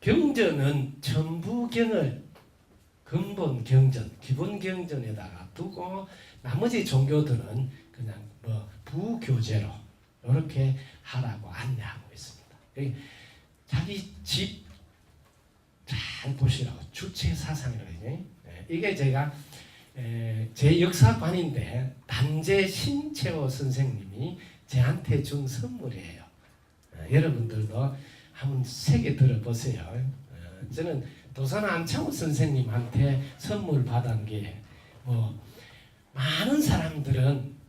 경전은 천부경을 근본 경전, 기본 경전에다가 두고 나머지 종교들은 그냥 뭐 부교제로 이렇게 하라고 안내하고 있습니다. 자기 집 잘 보시라고 주체 사상이라고 그러지. 이게 제가 제 역사관인데 단재 신채호 선생님이 저한테 준 선물이에요. 여러분들도 한번 새겨 들어보세요. 저는 도산 안창호 선생님한테 선물 받은 게 많은 사람들은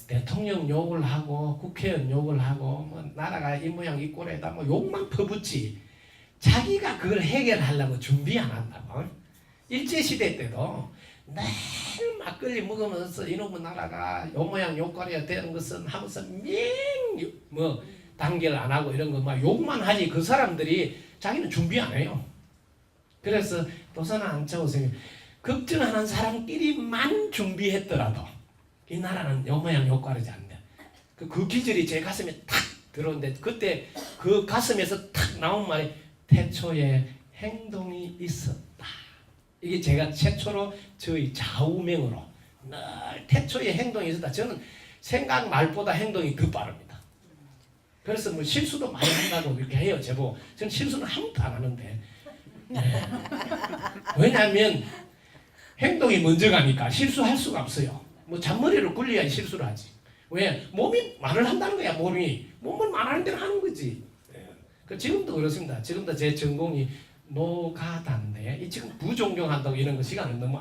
대통령 욕을 하고 국회의원 욕을 하고 나라가 이 모양 이 꼴에다 욕만 퍼붓지 자기가 그걸 해결하려고 준비 안 한다고. 일제시대 때도 매일 막걸리 먹으면서 이놈의 나라가 요 모양 요 꼴이야 되는 것은 하면서 단결 안 하고 이런 거 막 욕만 하지 그 사람들이 자기는 준비 안 해요. 그래서 도산 안창호 선생님 걱정하는 사람끼리만 준비했더라도 이 나라는 요 모양 요 꼴이지 않네. 그 기절이 제 가슴에 탁 들어오는데 그때 그 가슴에서 탁 나온 말이 태초에 행동이 있었다. 이게 제가 최초로 저희 좌우명으로 늘 태초에 행동이 있었다. 저는 생각 말보다 행동이 더 빠릅니다. 그래서 실수도 많이 한다고 이렇게 해요. 제보 저는 실수는 아무것도 안 하는데 왜냐하면 행동이 먼저 가니까 실수할 수가 없어요. 잔머리를 굴려야 실수를 하지. 왜? 몸이 말을 한다는 거야. 몸은 말하는 대로 하는 거지. 지금도 그렇습니다. 지금도 제 전공이 노가다인데 지금 부존경한다고 이런 거 시간을 너무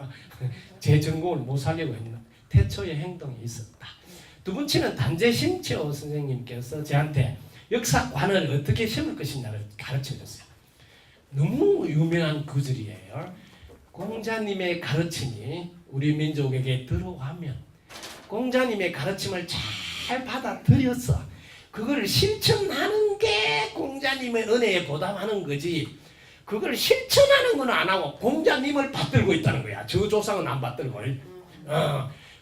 제 전공을 못 살려고 했나. 태초에 행동이 있었다. 두 번째는 단재 신채호 선생님께서 저한테 역사관을 어떻게 심을 것이냐를 가르쳐줬어요. 너무 유명한 구절이에요. 공자님의 가르침이 우리 민족에게 들어오면 공자님의 가르침을 잘 받아들여서 그걸 실천하는 게 공자님의 은혜에 보답하는 거지 그걸 실천하는 건 안 하고 공자님을 받들고 있다는 거야. 저 조상은 안 받들고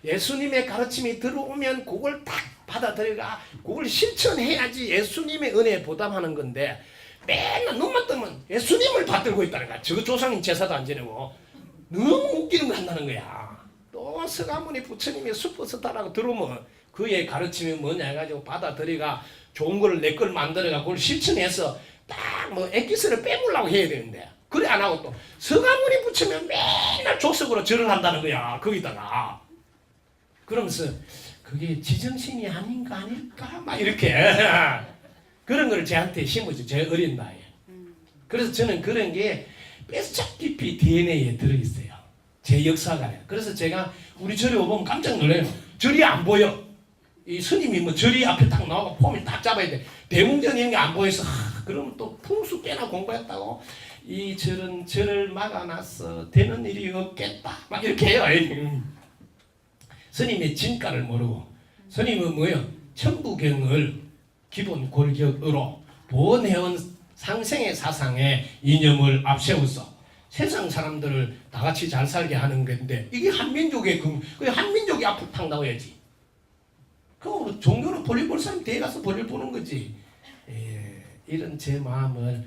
예수님의 가르침이 들어오면 그걸 딱 받아들여가 그걸 실천해야지 예수님의 은혜에 보답하는 건데 맨날 눈만 뜨면 예수님을 받들고 있다는 거야. 저 조상님 제사도 안 지내고 너무 웃기는 거 한다는 거야. 또 서가모니 부처님이 슈퍼스타라고 들어오면 그의 가르침이 뭐냐 해가지고 받아들여가 좋은 거를 내 걸 만들어가 그걸 실천해서 딱 액기스를 빼보려고 해야 되는데 그래 안 하고 또 서가모니 부처님 맨날 족석으로 절을 한다는 거야. 거기다가 그러면서 그게 지정신이 아닌가 아닐까 막 이렇게 그런 걸 저한테 심어줘. 제 어린 나이에. 그래서 저는 그런 게 뼛속 깊이 DNA에 들어있어요. 제 역사관에. 그래서 제가 우리 절에 오면 깜짝 놀라요. 절이 안 보여. 이 스님이 절이 앞에 딱 나오고 폼을 딱 잡아야 돼. 대웅전 이런 게 안 보여서 그러면 또 풍수 꽤나 공부했다고 이 절은 절을 막아놨어. 되는 일이 없겠다. 막 이렇게 해요. 스님의 진가를 모르고 스님은 뭐예요? 천부경을 기본 골격으로 보온해온 상생의 사상에 이념을 앞세워서 세상 사람들을 다 같이 잘 살게 하는 건데 이게 한민족의 그 한민족이 앞으로 탁 나와야지. 그 종교는 볼일 볼 사람 뒤에 가서 볼일 보는 거지. 이런 제 마음을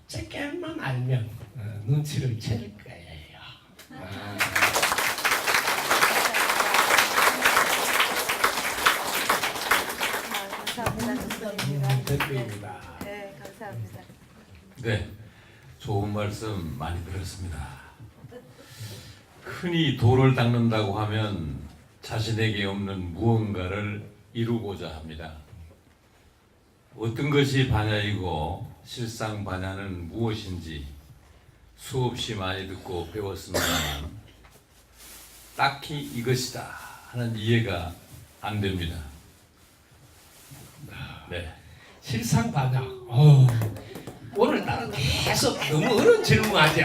조금만 알면 눈치를 챌 거예요. 감사합니다. 네, 감사합니다. 네, 좋은 말씀 많이 들었습니다. 흔히 돌을 닦는다고 하면 자신에게 없는 무언가를 이루고자 합니다. 어떤 것이 반야이고 실상 반야는 무엇인지 수없이 많이 듣고 배웠습니다만 딱히 이것이다 하는 이해가 안 됩니다. 네. 실상 반야. 오늘따라 계속 너무 어려운 질문하지.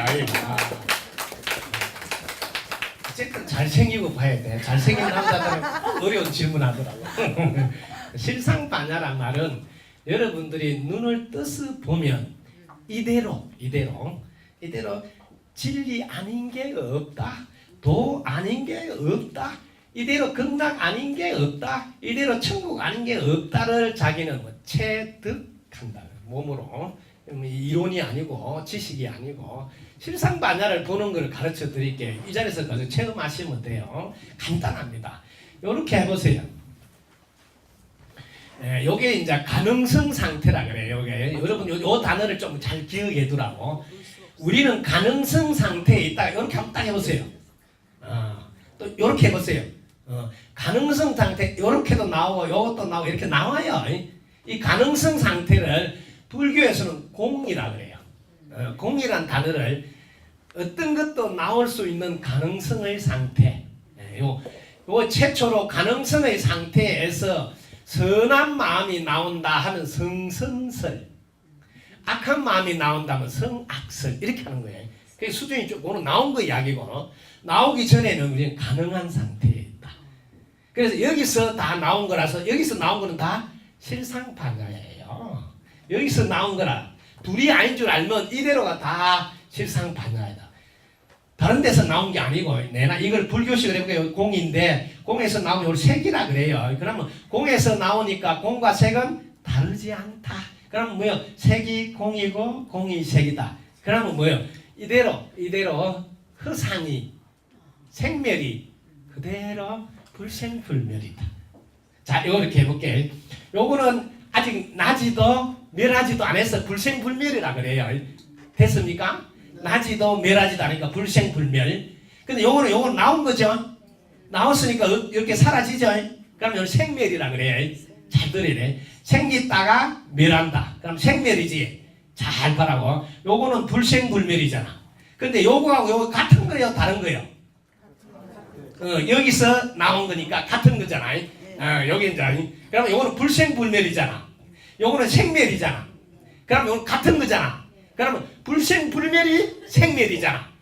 어쨌든 잘생기고 봐야 돼. 잘생긴 남자들은 어려운 질문하더라고. 실상 반야란 말은 여러분들이 눈을 떠서 보면 이대로 진리 아닌 게 없다. 도 아닌 게 없다. 이대로 극락 아닌 게 없다. 이대로 천국 아닌 게 없다를 자기는 체득한다. 몸으로. 이론이 아니고 지식이 아니고 실상 반야를 보는 걸 가르쳐 드릴게요. 이 자리에서 가서 체험하시면 돼요. 간단합니다. 이렇게 해보세요. 요게 이제 가능성 상태라 그래요. 요게 여러분 요 단어를 좀 잘 기억해 두라고. 우리는 가능성 상태에 있다. 이렇게 한번 딱 해보세요. 또 이렇게 해보세요. 가능성 상태 이렇게도 나오고 이것도 나오고 이렇게 나와요. 이 가능성 상태를 불교에서는 공이라 그래요. 공이란 단어를 어떤 것도 나올 수 있는 가능성의 상태. 요 최초로 가능성의 상태에서 선한 마음이 나온다 하면 성선설, 악한 마음이 나온다면 성악설 이렇게 하는 거예요. 그 수준이 조금 나온 거 이야기고 나오기 전에는 우리는 가능한 상태에 있다. 그래서 여기서 다 나온 거라서 여기서 나온 거는 다 실상반야예요. 여기서 나온 거라 둘이 아닌 줄 알면 이대로가 다 실상반야이다. 다른 데서 나온 게 아니고 내가 이걸 불교식으로 해볼게요. 공인데 공에서 나오면 이걸 색이라 그래요. 그러면 공에서 나오니까 공과 색은 다르지 않다. 그러면 뭐요? 색이 공이고 공이 색이다. 그러면 뭐요? 이대로 허상이 생멸이 그대로 불생불멸이다. 자, 이렇게 해볼게요. 요거는 아직 나지도 멸하지도 안 해서 불생불멸이라 그래요. 됐습니까? 나지도 멸하지도 않으니까 불생불멸. 근데 요거는 나온 거죠. 나왔으니까 이렇게 사라지죠. 그럼 이건 생멸이라 그래요. 잘 들으래. 생기다가 멸한다. 그럼 생멸이지. 잘 봐라고. 요거는 불생불멸이잖아. 근데 요거하고 요거 같은 거예요, 다른 거예요? 여기서 나온 거니까 같은 거잖아. 여기 이제 그러면 요거는 불생불멸이잖아. 요거는 생멸이잖아. 그러면 요건 같은 거잖아. 그러면 불생불멸이 생멸이잖아.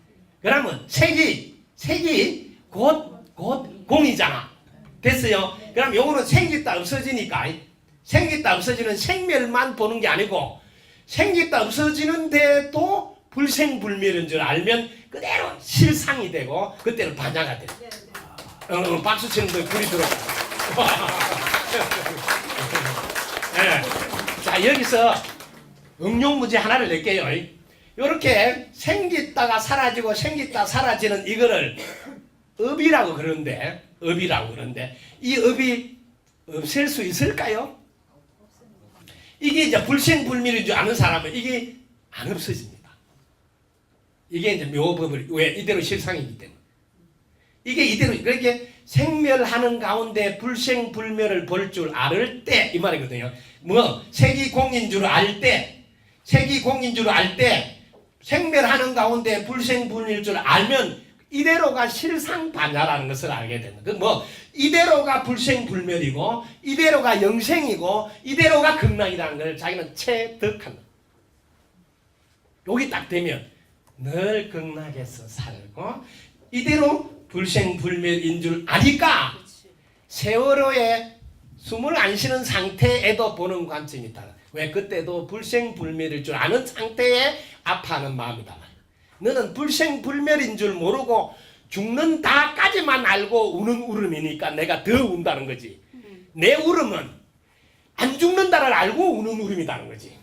그러면 색이 곧 공이잖아. 됐어요? 그럼 요거는 생겼다 없어지니까 생겼다 없어지는 생멸만 보는 게 아니고 생겼다 없어지는데도 불생불멸인 줄 알면 그대로 실상이 되고 그때는 반야가 돼. 박수 치는 데 불이 들어. 네. 자, 여기서 응용문제 하나를 낼게요. 이렇게 생겼다가 사라지고 생겼다 사라지는 이거를 업이라고 그러는데 이 업이 없앨 수 있을까요? 이게 이제 불생불멸인 줄 아는 사람은 이게 안 없어집니다. 이게 이제 묘법을 왜 이대로 실상이기 때문에 이게 이대로 그렇게 생멸하는 가운데 불생불멸을 볼 줄 알을 때 이 말이거든요. 색이 공인 줄 알 때 생멸하는 가운데 불생불멸일 줄 알면 이대로가 실상반야라는 것을 알게 된다. 이대로가 불생불멸이고 이대로가 영생이고 이대로가 극락이라는 걸 자기는 체득한다. 여기 딱 되면 늘 극락에서 살고 이대로 불생불멸인 줄 아니까 세월호에 숨을 안 쉬는 상태에도 보는 관점이 있다. 왜? 그때도 불생불멸일 줄 아는 상태에 아파하는 마음이다. 너는 불생불멸인 줄 모르고 죽는다까지만 알고 우는 울음이니까 내가 더 운다는 거지. 내 울음은 안 죽는다를 알고 우는 울음이라는 거지.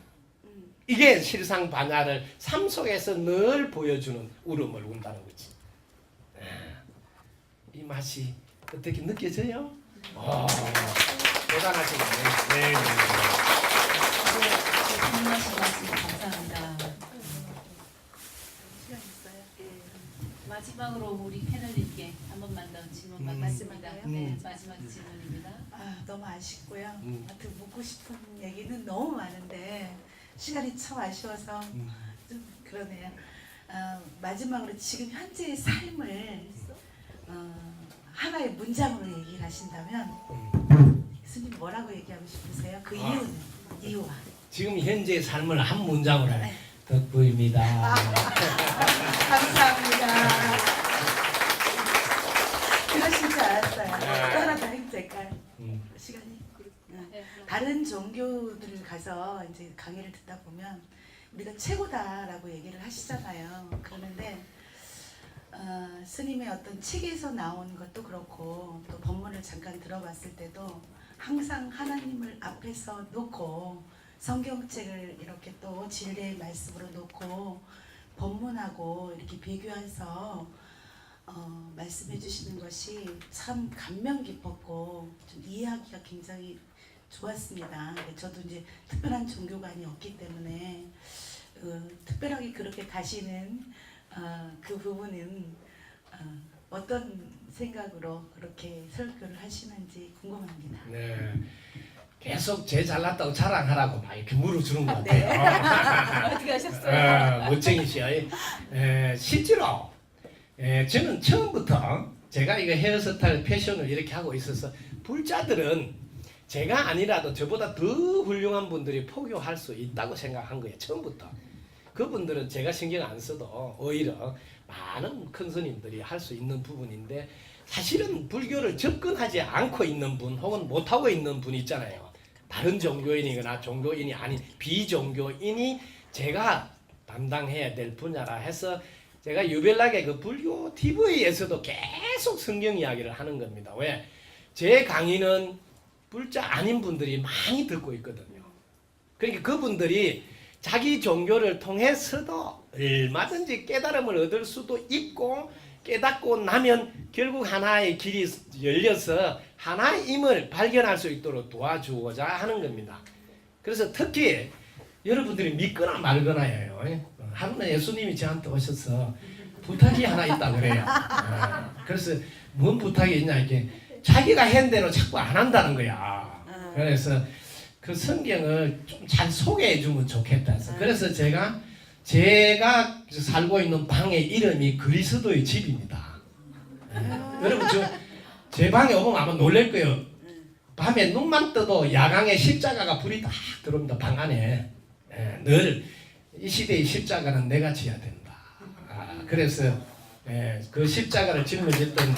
이게 실상반야를 삶 속에서 늘 보여주는 울음을 운다는 거지. 이 맛이 어떻게 느껴져요? 대단하시네. 네. 질문하신 말씀 감사합니다. 시간 있어요? 마지막으로 우리 패널님께 한 번만 더 질문 받겠습니다. 네, 마지막 질문입니다. 너무 아쉽고요. 하여튼 묻고 싶은 얘기는 너무 많은데 시간이 참 아쉬워서 좀 그러네요. 마지막으로 지금 현재의 삶을 하나의 문장으로 얘기를 하신다면 스님 뭐라고 얘기하고 싶으세요? 그 이유와 지금 현재의 삶을 한 문장으로 해. 덕부입니다. 감사합니다. 그러신 줄 알았어요. 또 하나 더 해도 될까요? 시간이? 다른 종교들 가서 이제 강의를 듣다 보면 우리가 최고다라고 얘기를 하시잖아요. 그러는데 스님의 어떤 책에서 나온 것도 그렇고 또 법문을 잠깐 들어봤을 때도 항상 하나님을 앞에서 놓고 성경책을 이렇게 또 진리의 말씀으로 놓고 법문하고 이렇게 비교해서 말씀해 주시는 것이 참 감명 깊었고 좀 이해하기가 굉장히 좋았습니다. 저도 이제 특별한 종교관이 없기 때문에 특별하게 그렇게 가시는 그 부분은 어떤 생각으로 그렇게 설교를 하시는지 궁금합니다. 네. 계속 제 잘났다고 자랑하라고 막 이렇게 물어주는 것 같아요. 어떻게 하셨어요? 멋쟁이시요. 실제로 저는 처음부터 제가 이거 헤어스타일 패션을 이렇게 하고 있어서 불자들은 제가 아니라도 저보다 더 훌륭한 분들이 포교할 수 있다고 생각한 거예요. 처음부터. 그분들은 제가 신경 안 써도 오히려 많은 큰 스님들이 할 수 있는 부분인데 사실은 불교를 접근하지 않고 있는 분 혹은 못하고 있는 분 있잖아요. 다른 종교인이거나 종교인이 아닌 비종교인이 제가 담당해야 될 분야라 해서 제가 유별나게 그 불교 TV에서도 계속 성경 이야기를 하는 겁니다. 왜? 제 강의는 불자 아닌 분들이 많이 듣고 있거든요. 그러니까 그분들이 자기 종교를 통해서도 얼마든지 깨달음을 얻을 수도 있고 깨닫고 나면 결국 하나의 길이 열려서 하나의 힘을 발견할 수 있도록 도와주고자 하는 겁니다. 그래서 특히 여러분들이 믿거나 말거나예요. 하루는 예수님이 저한테 오셔서 부탁이 하나 있다 그래요. 그래서 뭔 부탁이 있냐 이렇게 자기가 한 대로 자꾸 안 한다는 거야. 그래서 그 성경을 좀 잘 소개해 주면 좋겠다 해서 그래서 제가 살고 있는 방의 이름이 그리스도의 집입니다. 여러분 제 방에 오면 아마 놀랄 거예요. 밤에 눈만 떠도 야광에 십자가가 불이 딱 들어옵니다. 방 안에. 늘 이 시대의 십자가는 내가 지어야 된다. 그래서 그 십자가를 짊어졌던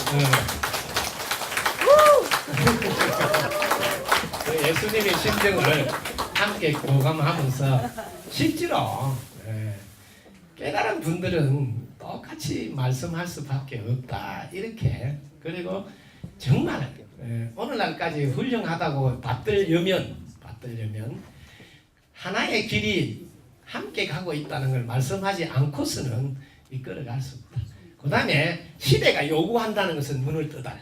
그 예수님의 심정을 함께 공감하면서 실제로 깨달은 분들은 똑같이 말씀할 수밖에 없다 이렇게 그리고 정말 오늘날까지 훌륭하다고 받들려면 하나의 길이 함께 가고 있다는 걸 말씀하지 않고서는 이끌어갈 수 없다. 그 다음에 시대가 요구한다는 것은 문을 떠달라.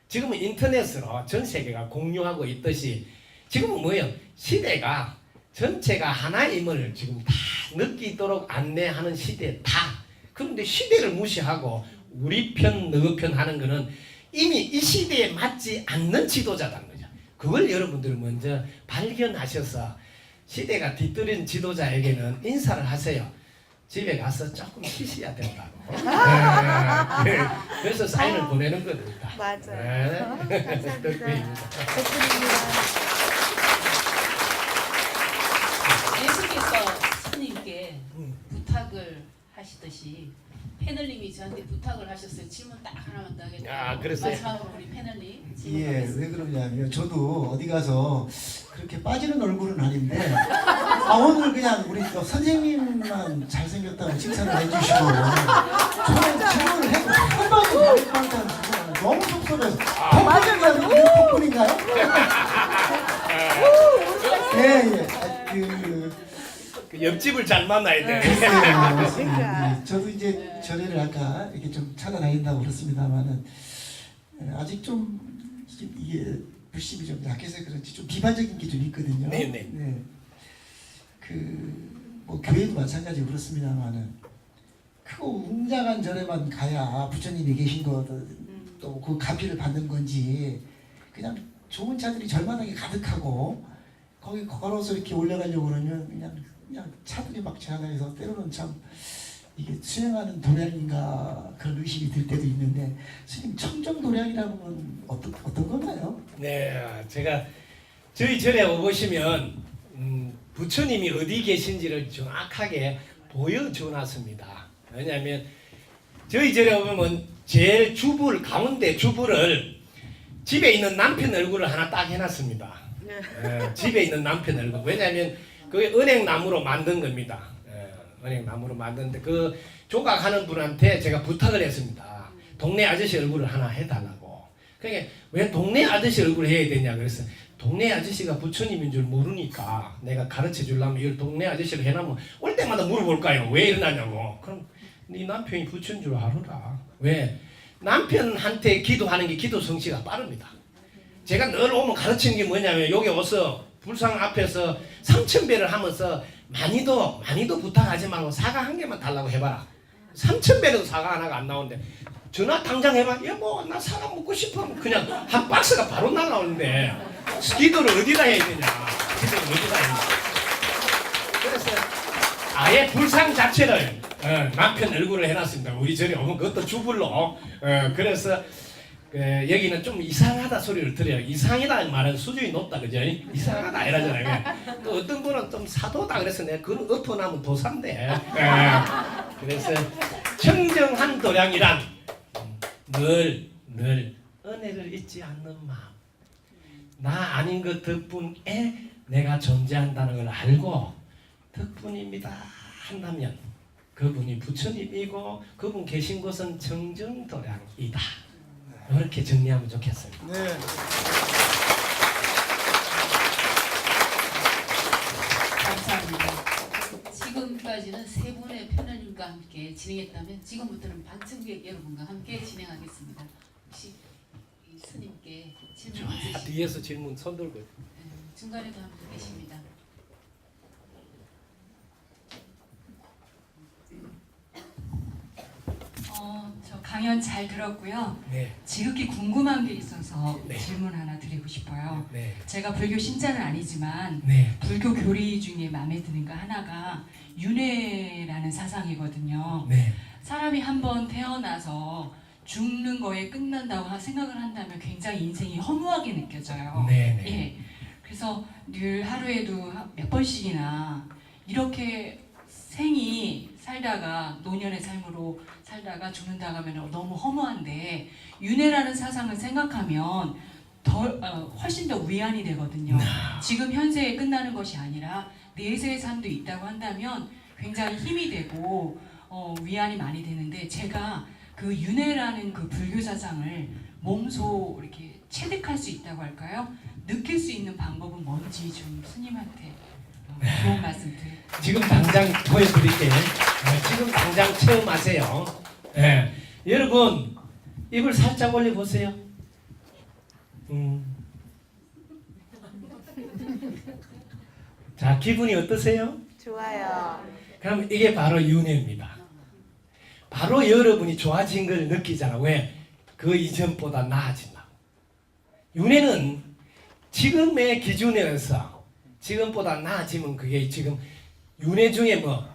지금은 인터넷으로 전 세계가 공유하고 있듯이 지금은 뭐예요? 시대가 전체가 하나의 힘을 지금 다 느끼도록 안내하는 시대 다. 그런데 시대를 무시하고 우리 편, 너 편 하는 거는 이미 이 시대에 맞지 않는 지도자라는 거죠. 그걸 여러분들 먼저 발견하셔서 시대가 뒤떨린 지도자에게는 인사를 하세요. 집에 가서 조금 쉬셔야 된다고. 그래서 사인을 보내는 겁니다. 맞아요. 감사합니다. 예수께서 스님께 부탁을 하시듯이 패널님이 저한테 부탁을 하셨어요. 질문 딱 하나만 더 하겠다. 그랬어요? 마지막으로 우리 패널님 예, 질문하겠습니다. 왜 그러냐면 저도 어디 가서 그렇게 빠지는 얼굴은 아닌데 오늘 그냥 우리 또 선생님만 잘생겼다고 칭찬을 해주시고 저는 질문을 해도 한마디 말했다는 너무 속상해서 덕분인가요? 우리 덕분인가요? 그 옆집을 잘 만나야 돼. 그러니까. 저도 이제 절에를 아까 이렇게 좀 찾아다닌다고 그렇습니다만은 아직 좀 이게 불심이 좀 약해서 그런지 좀 비판적인 게 좀 있거든요. 네네. 네. 뭐 교회도 마찬가지고 그렇습니다만은 크고 웅장한 절에만 가야 부처님이 계신 또 그 가피를 받는 건지 그냥 좋은 차들이 절마당에 가득하고 거기 걸어서 이렇게 올라가려고 그러면 그냥 차들이 막 지나다니서 때로는 참 이게 수행하는 도량인가 그런 의심이 들 때도 있는데 스님 청정 도량이라는 건 어떤 건가요? 네, 제가 저희 절에 오보시면 부처님이 어디 계신지를 정확하게 보여줘놨습니다. 왜냐하면 저희 절에 오면 제일 가운데 주부를 집에 있는 남편 얼굴을 하나 딱 해놨습니다. 집에 있는 남편 얼굴. 왜냐하면 그게 은행나무로 만든 겁니다. 은행나무로 만드는데 그 조각하는 분한테 제가 부탁을 했습니다. 동네 아저씨 얼굴을 하나 해달라고. 그러니까 왜 동네 아저씨 얼굴을 해야 되냐 그래서 동네 아저씨가 부처님인 줄 모르니까 내가 가르쳐 주려면 이걸 동네 아저씨를 해놓으면 올 때마다 물어볼까요? 왜 이러냐고. 그럼 네 남편이 부처인 줄 알아라. 왜? 남편한테 기도하는 게 기도 성취가 빠릅니다. 제가 늘 오면 가르치는 게 뭐냐면 여기 와서 불상 앞에서 3,000배를 하면서 많이도 부탁하지 말고 사과 한 개만 달라고 해봐라. 3,000배라도 사과 하나가 안 나오는데 전화 당장 해봐. 여보 나 사과 먹고 싶어. 그냥 한 박스가 바로 날라오는데 기도를 어디다 해야 되냐. 기도를 어디다 해야 되냐. 그래서 아예 불상 자체를 남편 얼굴을 해놨습니다. 우리 절에 오면 그것도 주불로. 그래서 여기는 좀 이상하다 소리를 들어요. 이상하다 말은 수준이 높다 그죠? 이상하다 이러잖아요. 또 어떤 분은 좀 사도다 그래서 내가 그건 엎어나면 도산데. 그래서 청정한 도량이란 늘 은혜를 잊지 않는 마음. 나 아닌 것 덕분에 내가 존재한다는 걸 알고 덕분입니다 한다면 그분이 부처님이고 그분 계신 곳은 청정도량이다. 이렇게 정리하면 좋겠습니다. 네. 감사합니다. 지금까지는 세 분의 편언님과 함께 진행했다면 지금부터는 방청객 여러분과 함께 진행하겠습니다. 혹시 이 스님께 질문 있으시면 뒤에서 질문 손 들고. 중간에도 한 분 계십니다. 저 강연 잘 들었고요. 네, 지극히 궁금한 게 있어서 네. 질문 하나 드리고 싶어요. 네, 제가 불교 신자는 아니지만 네, 불교 교리 중에 마음에 드는 거 하나가 윤회라는 사상이거든요. 네, 사람이 한번 태어나서 죽는 거에 끝난다고 생각을 한다면 굉장히 인생이 허무하게 느껴져요. 네, 네. 예. 그래서 늘 하루에도 몇 번씩이나 이렇게 생이 살다가 노년의 삶으로 살다가 죽는다고 하면 너무 허무한데 윤회라는 사상을 생각하면 훨씬 더 위안이 되거든요. 지금 현세에 끝나는 것이 아니라 내세의 삶도 있다고 한다면 굉장히 힘이 되고 위안이 많이 되는데 제가 그 윤회라는 그 불교 사상을 몸소 이렇게 체득할 수 있다고 할까요? 느낄 수 있는 방법은 뭔지 좀 스님한테 좋은 말씀 드릴게요. 지금 당장 보여드릴게요. 지금 당장 체험하세요. 네. 여러분 입을 살짝 올려보세요. 자 기분이 어떠세요? 좋아요. 그럼 이게 바로 윤회입니다. 바로 여러분이 좋아진 걸 느끼잖아. 왜? 그 이전보다 나아진다고. 윤회는 지금의 기준에서 지금보다 나아지면 그게 지금 윤회 중에 뭐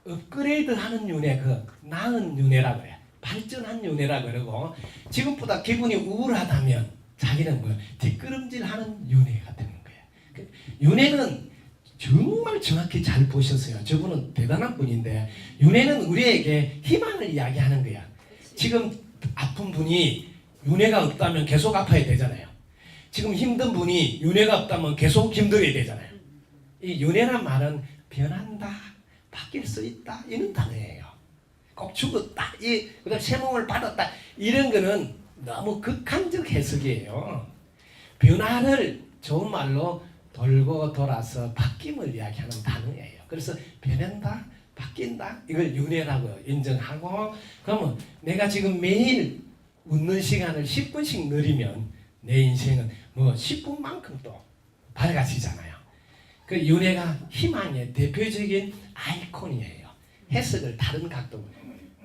업그레이드 하는 윤회, 그 나은 윤회라 그래. 발전한 윤회라 그러고 지금보다 기분이 우울하다면 자기는 뭐 뒷걸음질 하는 윤회가 되는 거야. 윤회는 정말 정확히 잘 보셨어요. 저분은 대단한 분인데 윤회는 우리에게 희망을 이야기하는 거야. 지금 아픈 분이 윤회가 없다면 계속 아파야 되잖아요. 지금 힘든 분이 윤회가 없다면 계속 힘들어야 되잖아요. 이 윤회란 말은 변한다, 바뀔 수 있다 이런 단어예요. 꼭 죽었다, 그다음 새 몸을 받았다 이런 거는 너무 극한적 해석이에요. 변화를 좋은 말로 돌고 돌아서 바뀜을 이야기하는 단어예요. 그래서 변한다, 바뀐다 이걸 윤회라고 인정하고 그러면 내가 지금 매일 웃는 시간을 10분씩 늘리면 내 인생은 뭐 10분만큼 또 밝아지잖아요. 그 윤회가 희망의 대표적인 아이콘이에요. 해석을 다른 각도로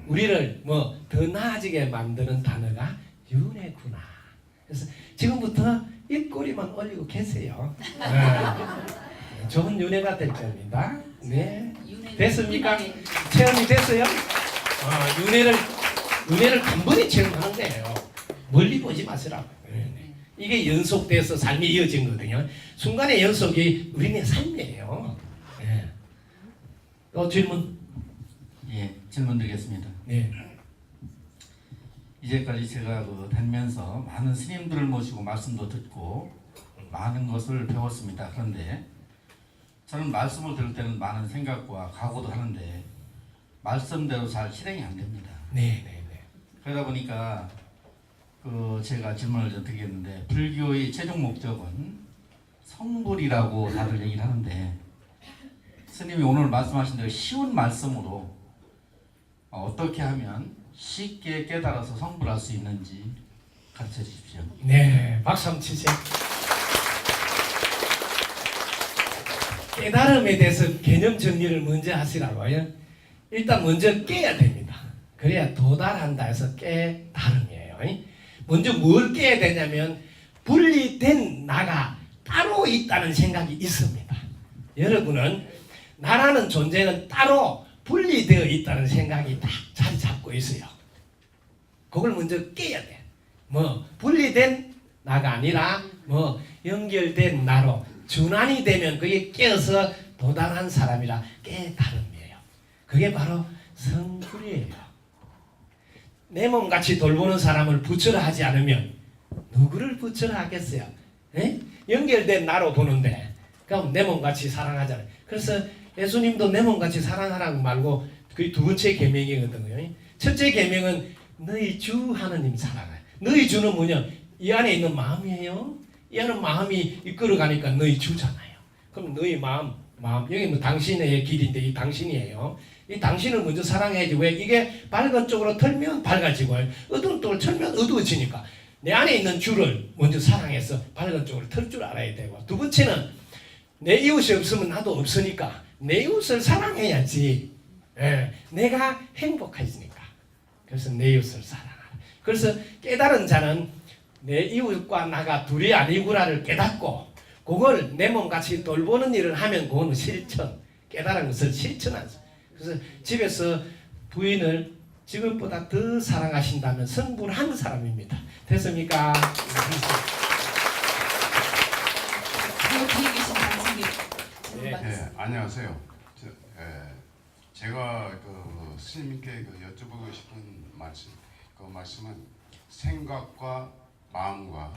우리를 뭐 더 나아지게 만드는 단어가 윤회구나. 그래서 지금부터 입꼬리만 올리고 계세요. 네. 좋은 윤회가 될 겁니다. 네. 됐습니까? 체험이 됐어요? 윤회를 단번에 체험하는 거예요. 멀리 보지 마시라고. 이게 연속돼서 삶이 이어진 거거든요. 순간의 연속이 우리네 삶이에요. 네. 또 질문? 예, 질문 드리겠습니다. 네. 이제까지 제가 다니면서 많은 스님들을 모시고 말씀도 듣고 많은 것을 배웠습니다. 그런데 저는 말씀을 들을 때는 많은 생각과 각오도 하는데 말씀대로 잘 실행이 안 됩니다. 네. 그러다 보니까 제가 질문을 좀 드리겠는데 불교의 최종 목적은 성불이라고 다들 얘기를 하는데 스님이 오늘 말씀하신 대로 쉬운 말씀으로 어떻게 하면 쉽게 깨달아서 성불할 수 있는지 가르쳐 주십시오. 네. 박수 한번 치세요. 깨달음에 대해서 개념 정리를 먼저 하시라고요. 일단 먼저 깨야 됩니다. 그래야 도달한다 해서 깨달음이에요. 먼저 뭘 깨야 되냐면 분리된 나가 따로 있다는 생각이 있습니다. 여러분은 나라는 존재는 따로 분리되어 있다는 생각이 딱 자리 잡고 있어요. 그걸 먼저 깨야 돼. 뭐 분리된 나가 아니라 뭐 연결된 나로 준환이 되면 그게 깨어서 도달한 사람이라 깨달음이에요. 그게 바로 성불이에요. 내 몸같이 돌보는 사람을 부처라 하지 않으면 누구를 부처라 하겠어요? 에? 연결된 나로 보는데 그럼 내 몸같이 사랑하잖아요. 그래서 예수님도 내 몸같이 사랑하라고 말고 그게 두 번째 계명이거든요. 첫째 계명은 너희 주 하나님 사랑해. 너희 주는 뭐냐? 이 안에 있는 마음이에요. 이 안에 마음이 이끌어가니까 너희 주잖아요. 그럼 너희 마음 여기 뭐 당신의 길인데 이 당신이에요. 이 당신을 먼저 사랑해야지. 왜? 이게 밝은 쪽으로 털면 밝아지고 어두운 쪽으로 털면 어두워지니까 내 안에 있는 주를 먼저 사랑해서 밝은 쪽으로 털 줄 알아야 되고, 두 번째는 내 이웃이 없으면 나도 없으니까 내 이웃을 사랑해야지. 예, 내가 행복해지니까. 그래서 내 이웃을 사랑하라. 그래서 깨달은 자는 내 이웃과 나가 둘이 아니구나를 깨닫고 그걸 내 몸같이 돌보는 일을 하면 그건 실천. 깨달은 것을 실천하죠. 그래서 집에서 부인을 지금보다 더 사랑하신다면 성불한 사람입니다. 됐습니까? 뒤에 계신 당신이 네, 안녕하세요. 제가 그 스님께 여쭤보고 싶은 말씀, 그 말씀은 생각과 마음과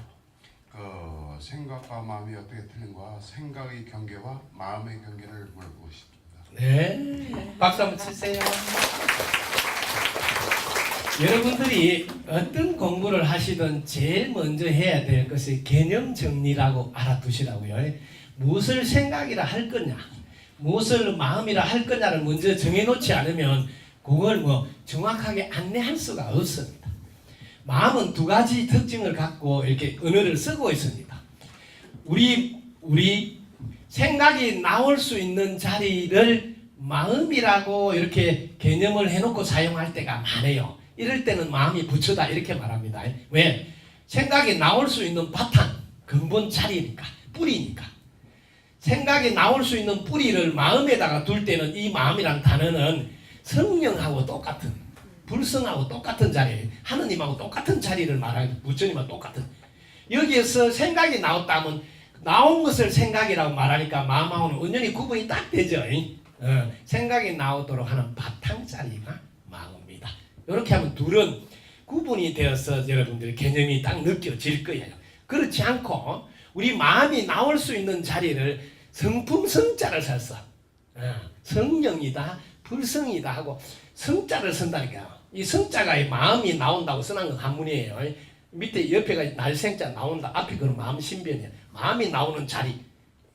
생각과 마음이 어떻게 틀린가, 생각의 경계와 마음의 경계를 물어보고 싶습니다. 네, 박수 한번 치세요. 여러분들이 어떤 공부를 하시든 제일 먼저 해야 될 것이 개념 정리라고 알아두시라고요. 무엇을 생각이라 할 거냐, 무엇을 마음이라 할 거냐를 먼저 정해놓지 않으면 그걸 뭐 정확하게 안내할 수가 없습니다. 마음은 두 가지 특징을 갖고 이렇게 언어를 쓰고 있습니다. 우리 생각이 나올 수 있는 자리를 마음이라고 이렇게 개념을 해놓고 사용할 때가 많아요. 이럴 때는 마음이 부처다 이렇게 말합니다. 왜? 생각이 나올 수 있는 바탕, 근본 자리니까, 뿌리니까. 생각이 나올 수 있는 뿌리를 마음에다가 둘 때는 이 마음이란 단어는 성령하고 똑같은, 불성하고 똑같은 자리예요. 하느님하고 똑같은 자리를 말하고 부처님하고 똑같은. 여기에서 생각이 나왔다면 나온 것을 생각이라고 말하니까 마음하고는 완전히 구분이 딱 되죠. 생각이 나오도록 하는 바탕 자리가 마음입니다. 이렇게 하면 둘은 구분이 되어서 여러분들의 개념이 딱 느껴질 거예요. 그렇지 않고 우리 마음이 나올 수 있는 자리를 성품 성자를 써서 성령이다 불성이다 하고 성자를 쓴다니까요. 이 성자가 이 마음이 나온다고 써놓은 건 한문이에요. 밑에 옆에가 날생자 나온다. 앞에 그건 마음 신변이에요. 마음이 나오는 자리.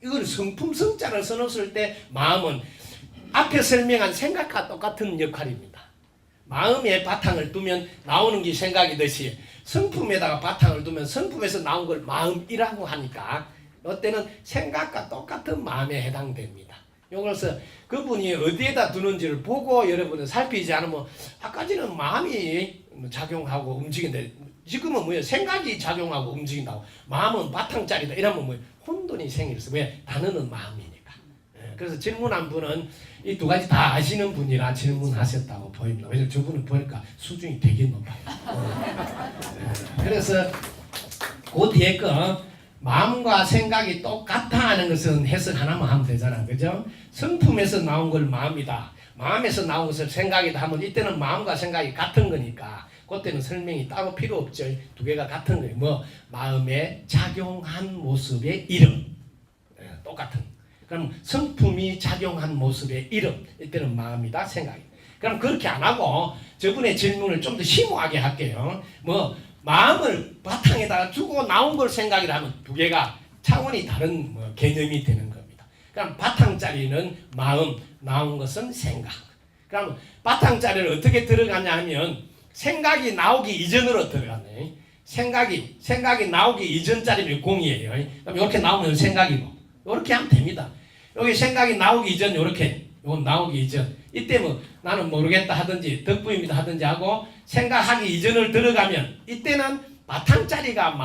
이걸 성품 성자를 써놓았을 때 마음은 앞에 설명한 생각과 똑같은 역할입니다. 마음에 바탕을 두면 나오는 게 생각이듯이 성품에다가 바탕을 두면 성품에서 나온 걸 마음이라고 하니까 이때는 생각과 똑같은 마음에 해당됩니다. 이것을 그분이 어디에다 두는지를 보고 여러분은 살피지 않으면 아까지는 마음이 작용하고 움직인데 지금은 뭐예요? 생각이 작용하고 움직인다고. 마음은 바탕짜리다 이러면 뭐예요? 혼돈이 생겼어. 왜? 단어는 마음이니까. 그래서 질문한 분은 이 두 가지 다 아시는 분이라 질문하셨다고 보입니다. 왜냐면 저분은 보니까 수준이 되게 높아요. 그래서 그 뒤에 거 마음과 생각이 똑같아 하는 것은 해석 하나만 하면 되잖아. 그죠? 성품에서 나온 걸 마음이다. 마음에서 나온 것을 생각이다 하면 이때는 마음과 생각이 같은 거니까 그때는 설명이 따로 필요 없죠. 두 개가 같은 거예요. 뭐 마음에 작용한 모습의 이름. 똑같은. 그럼 성품이 작용한 모습의 이름. 이때는 마음이다 생각이다. 그럼 그렇게 안 하고 저분의 질문을 좀 더 심오하게 할게요. 뭐 마음을 바탕에다가 두고 나온 걸 생각이라 하면 두 개가 차원이 다른 뭐 개념이 되는 겁니다. 그럼 바탕짜리는 마음, 나온 것은 생각. 그럼 바탕짜리를 어떻게 들어가냐 하면 생각이 나오기 이전으로 들어가네. 생각이 나오기 이전 짜리면 공이에요. 그럼 이렇게 나오면 생각이고 이렇게 하면 됩니다. 여기 생각이 나오기 이전 요렇게 요건 나오기 이전 이때 뭐 나는 모르겠다 하든지 덕부입니다 하든지 하고 생각하기 이전을 들어가면 이때는 바탕짜리가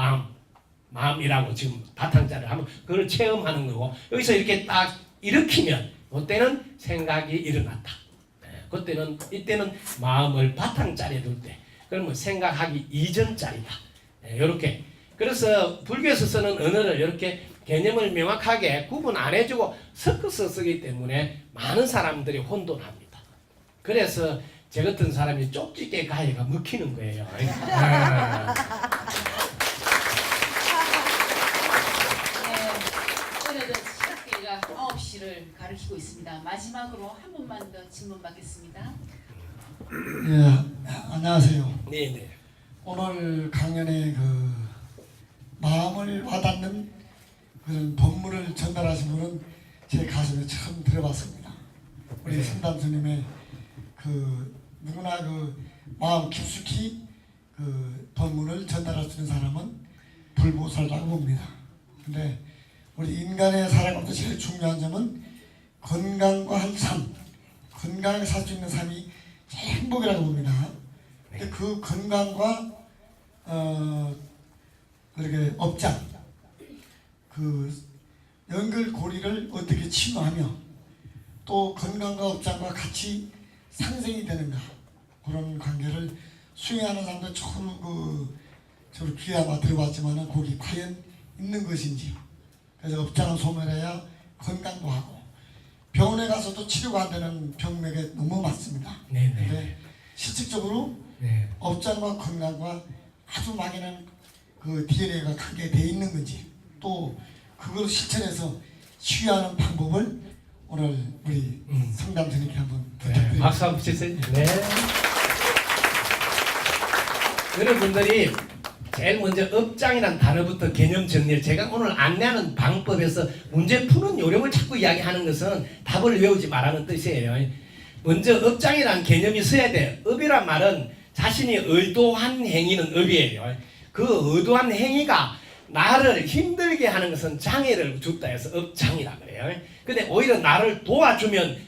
마음이라고 지금 바탕짜리를 하면 그걸 체험하는 거고 여기서 이렇게 딱 일으키면 그때는 생각이 일어났다. 그때는 이때는 마음을 바탕짜리에 둘 때 그러면 생각하기 이전짜리다. 이렇게 그래서 불교에서 쓰는 언어를 이렇게 개념을 명확하게 구분 안 해주고 섞어서 쓰기 때문에 많은 사람들이 혼돈합니다. 그래서 저 같은 사람이 쪽집게 가해가 먹히는 거예요. 오늘은 시각계가 9시를 가리키고 있습니다. 마지막으로 한 분만 더 질문 받겠습니다. 예, 안녕하세요. 네네. 오늘 강연에 그 마음을 와닿는 그런 법문을 전달하신 분은 제 가슴에 처음 들어봤습니다. 우리 성담스님의 그 누구나 그 마음 깊숙이 그 법문을 전달할 수 있는 사람은 불보살이라고 봅니다. 근데 우리 인간의 살아가면서 제일 중요한 점은 건강과 한 삶, 건강하게 살 수 있는 삶이 제일 행복이라고 봅니다. 근데 그 건강과 그렇게 업장, 그 연결고리를 어떻게 치유하며 또 건강과 업장과 같이 상생이 되는가 그런 관계를 수행하는 사람들 처음 저를 귀에 아마 들어봤지만은 거기 과연 있는 것인지 그래서 업장을 소멸해야 건강도 하고 병원에 가서도 치료가 안 되는 병맥에 너무 많습니다. 근데 실질적으로 업장과 건강과 아주 막연한 그 DNA가 관계되어 있는 건지 또 그걸 실천해서 치유하는 방법을 오늘 우리 성담스님께 한번 부탁드립니다. 박수 한번 치세요. 네. 여러분들이 제일 먼저 업장이라는 단어부터 개념 정리를 제가 오늘 안내하는 방법에서 문제 푸는 요령을 자꾸 이야기하는 것은 답을 외우지 말라는 뜻이에요. 먼저 업장이라는 개념이 서야 돼. 업이란 말은 자신이 의도한 행위는 업이에요. 그 의도한 행위가 나를 힘들게 하는 것은 장애를 줬다 해서 업장이라 그래요. 근데 오히려 나를 도와주면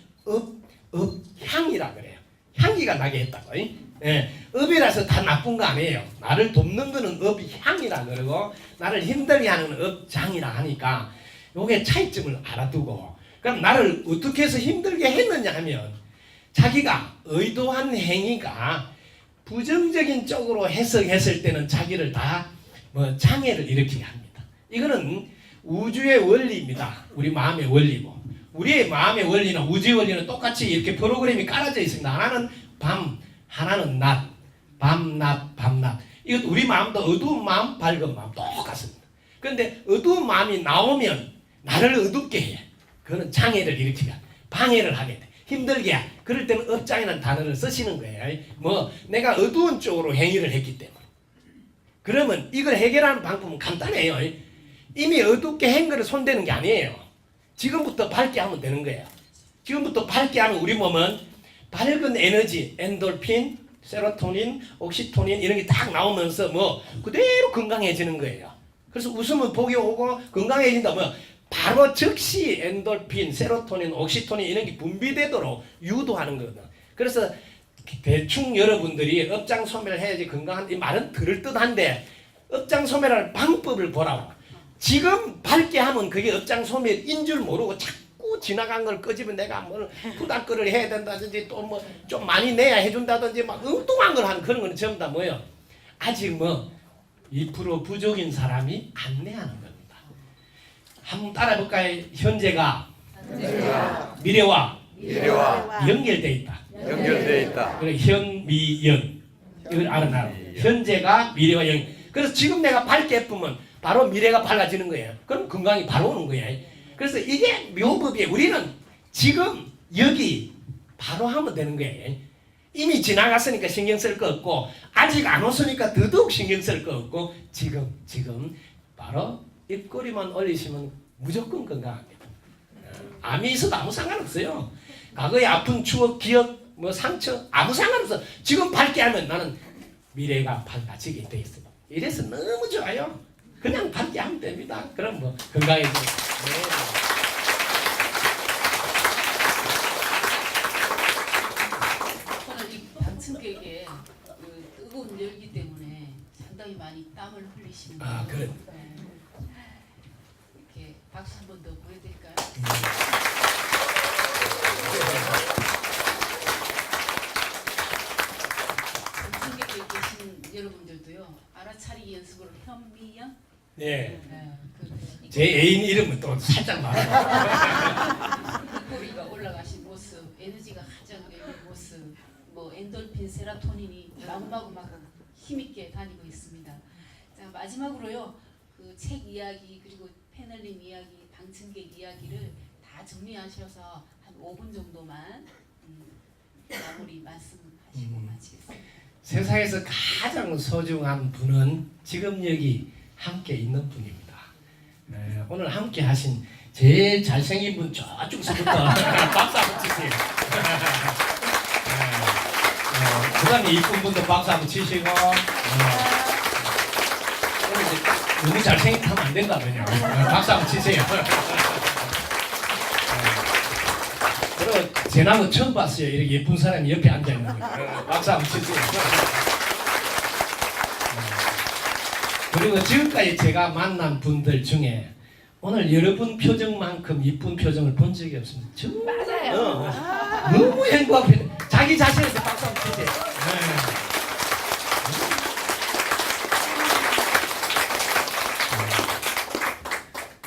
업향이라 그래요. 향기가 나게 했다고. 예, 업이라서 다 나쁜 거 아니에요. 나를 돕는 거는 업향이라 그러고 나를 힘들게 하는 건 업장이라 하니까 요게 차이점을 알아두고 그럼 나를 어떻게 해서 힘들게 했느냐 하면 자기가 의도한 행위가 부정적인 쪽으로 해석했을 때는 자기를 다 장애를 일으키게 합니다. 이거는 우주의 원리입니다. 우리 마음의 원리고 우리의 마음의 원리는 우주의 원리는 똑같이 이렇게 프로그램이 깔아져 있습니다. 하나는 밤, 하나는 낮, 밤, 낮, 밤, 낮. 이것도 우리 마음도 어두운 마음, 밝은 마음 똑같습니다. 그런데 어두운 마음이 나오면 나를 어둡게 해. 그거는 장애를 일으키게 방해를 하게 돼. 힘들게 해. 그럴 때는 업장이라는 단어를 쓰시는 거예요. 내가 어두운 쪽으로 행위를 했기 때문에. 그러면 이걸 해결하는 방법은 간단해요. 이미 어둡게 한 거를 손대는 게 아니에요. 지금부터 밝게 하면 되는 거예요. 지금부터 밝게 하면 우리 몸은 밝은 에너지, 엔돌핀, 세로토닌, 옥시토닌 이런 게 딱 나오면서 그대로 건강해지는 거예요. 그래서 웃으면 복이 오고 건강해진다. 바로 즉시 엔돌핀, 세로토닌, 옥시토닌 이런 게 분비되도록 유도하는 거거든. 그래서 대충 여러분들이 업장 소멸을 해야지 건강한 이 말은 들을 듯한데 업장 소멸할 방법을 보라고. 지금 밝게 하면 그게 업장 소멸인 줄 모르고 자꾸 지나간 걸 끄집어 내가 후다끌을 해야 된다든지 또 좀 많이 내야 해준다든지 막 엉뚱한 걸 하는 그런 거는 전부 다 뭐예요? 아직 2% 부족인 사람이 안 내하는 겁니다. 한번 따라해볼까요? 현재가 미래와 연결되어 있다. 연결되어 있다. 그래 현미연 이걸 알아놔. 현재가 미래와 연. 그래서 지금 내가 밝게 예쁘면 바로 미래가 밝아지는 거예요. 그럼 건강이 바로 오는 거예요. 그래서 이게 묘법이에요. 우리는 지금 여기 바로 하면 되는 거예요. 이미 지나갔으니까 신경 쓸 거 없고 아직 안 왔으니까 더더욱 신경 쓸 거 없고 지금 바로 입꼬리만 올리시면 무조건 건강합니다. 암이 있어도 아무 상관없어요. 과거의 아픈 추억, 기억, 상처 아무 상관없어. 지금 밝게 하면 나는 미래가 밝아지게 돼 있어요. 이래서 너무 좋아요. 그냥 밝게 하면 됩니다. 그럼 건강해지죠. 네. 네. 그 제 애인 이름은 또 살짝 말해요. 입꼬리가 올라가신 모습, 에너지가 가장 있는 모습, 뭐 엔돌핀, 세라토닌이 마구마구 막 힘있게 다니고 있습니다. 자, 마지막으로요. 그 책 이야기 그리고 패널링 이야기, 방청객 이야기를 다 정리하셔서 한 5분 정도만 마무리 말씀하시고 마치겠습니다. 세상에서 가장 소중한 분은 지금 여기 함께 있는 분입니다. 네, 오늘 함께 하신 제일 잘생긴 분 저쪽서부터 박수 한번 치세요. 그 다음에 이쁜 분도 박수 한번 치시고 오늘 이제 너무 잘생긴 하면 안 된다면요. 박수 한번 치세요. 그리고 제 나무 처음 봤어요. 이렇게 예쁜 사람이 옆에 앉아있는 거. 박수 한번 치세요. 그리고 지금까지 제가 만난 분들 중에 오늘 여러분 표정만큼 이쁜 표정을 본 적이 없습니다. 정말 맞아요. 너무 행복해. 자기 자신한테 박수 한번 치세요.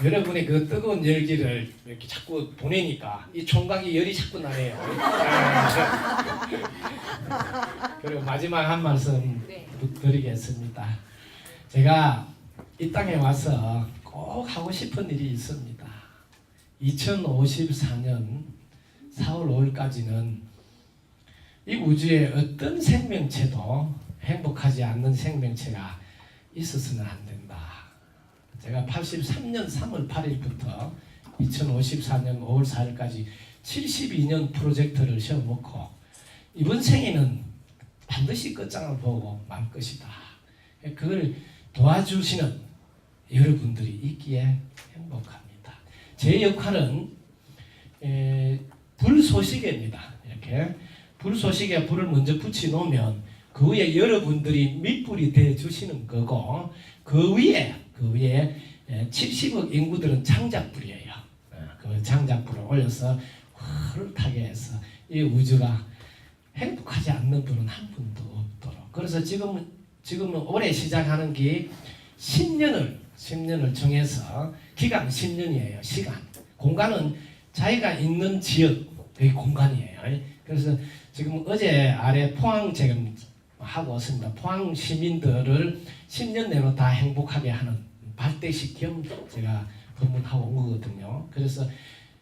여러분의 그 뜨거운 열기를 이렇게 자꾸 보내니까 이 총각이 열이 자꾸 나네요. 그리고 마지막 한 말씀 드리겠습니다. 제가 이 땅에 와서 꼭 하고 싶은 일이 있습니다. 2054년 4월 5일까지는 이 우주에 어떤 생명체도 행복하지 않는 생명체가 있어서는 안 된다. 제가 83년 3월 8일부터 2054년 5월 4일까지 72년 프로젝트를 세워놓고 이번 생에는 반드시 끝장을 보고 말 것이다. 그걸 도와주시는 여러분들이 있기에 행복합니다. 제 역할은 불쏘시개입니다. 이렇게 불쏘시개 불을 먼저 붙여 놓으면 그 위에 여러분들이 밑불이 돼 주시는 거고 그 위에 70억 인구들은 장작불이에요. 그 장작불을 올려서 흐릿하게 해서 이 우주가 행복하지 않는 분은 한 분도 없도록. 그래서 지금은 올해 시작하는 게 10년을 정해서 기간 10년이에요. 시간. 공간은 자기가 있는 지역의 공간이에요. 그래서 지금 어제 아래 포항 지금 하고 왔습니다. 포항 시민들을 10년 내로 다 행복하게 하는 발대식 겸 제가 방문하고 온 거거든요. 그래서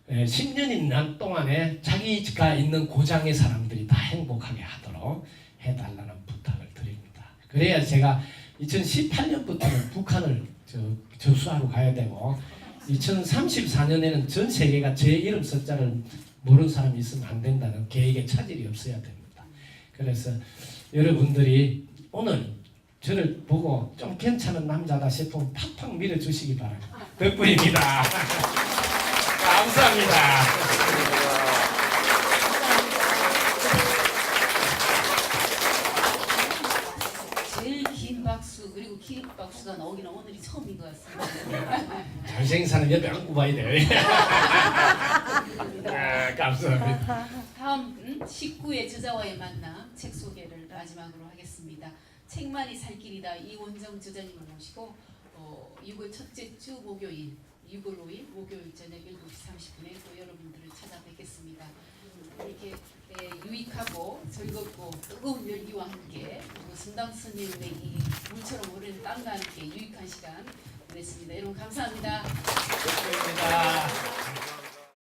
10년인 동안에 자기가 있는 고장의 사람들이 다 행복하게 하도록 해달라는 부탁을 드립니다. 그래야 제가 2018년부터는 북한을 접수하러 가야 되고 2034년에는 전 세계가 제 이름 숫자를 모르는 사람이 있으면 안 된다는 계획에 차질이 없어야 됩니다. 그래서 여러분들이 오늘 저를 보고 좀 괜찮은 남자다 싶으면 팍팍 밀어주시기 바랍니다. 덕분입니다. 감사합니다. 제일 긴 박수 그리고 긴 박수가 나오기는 오늘이 처음인 것 같습니다. 잘생긴 사람 옆에 안고 봐야 돼요. 감사합니다. 다음 19회 저자와의 만남 책 소개를 마지막으로 하겠습니다. 책만이 살 길이다 이원정 저자님을 모시고 6월 첫째 주 목요일 6월 5일 목요일 저녁 7시 30분에 또 여러분들을 찾아뵙겠습니다. 이렇게 유익하고 즐겁고 뜨거운 열기와 함께 그리고 성당 스님의 이 물처럼 오르는 땅과 함께 유익한 시간 보냈습니다. 여러분 감사합니다. 감사합니다.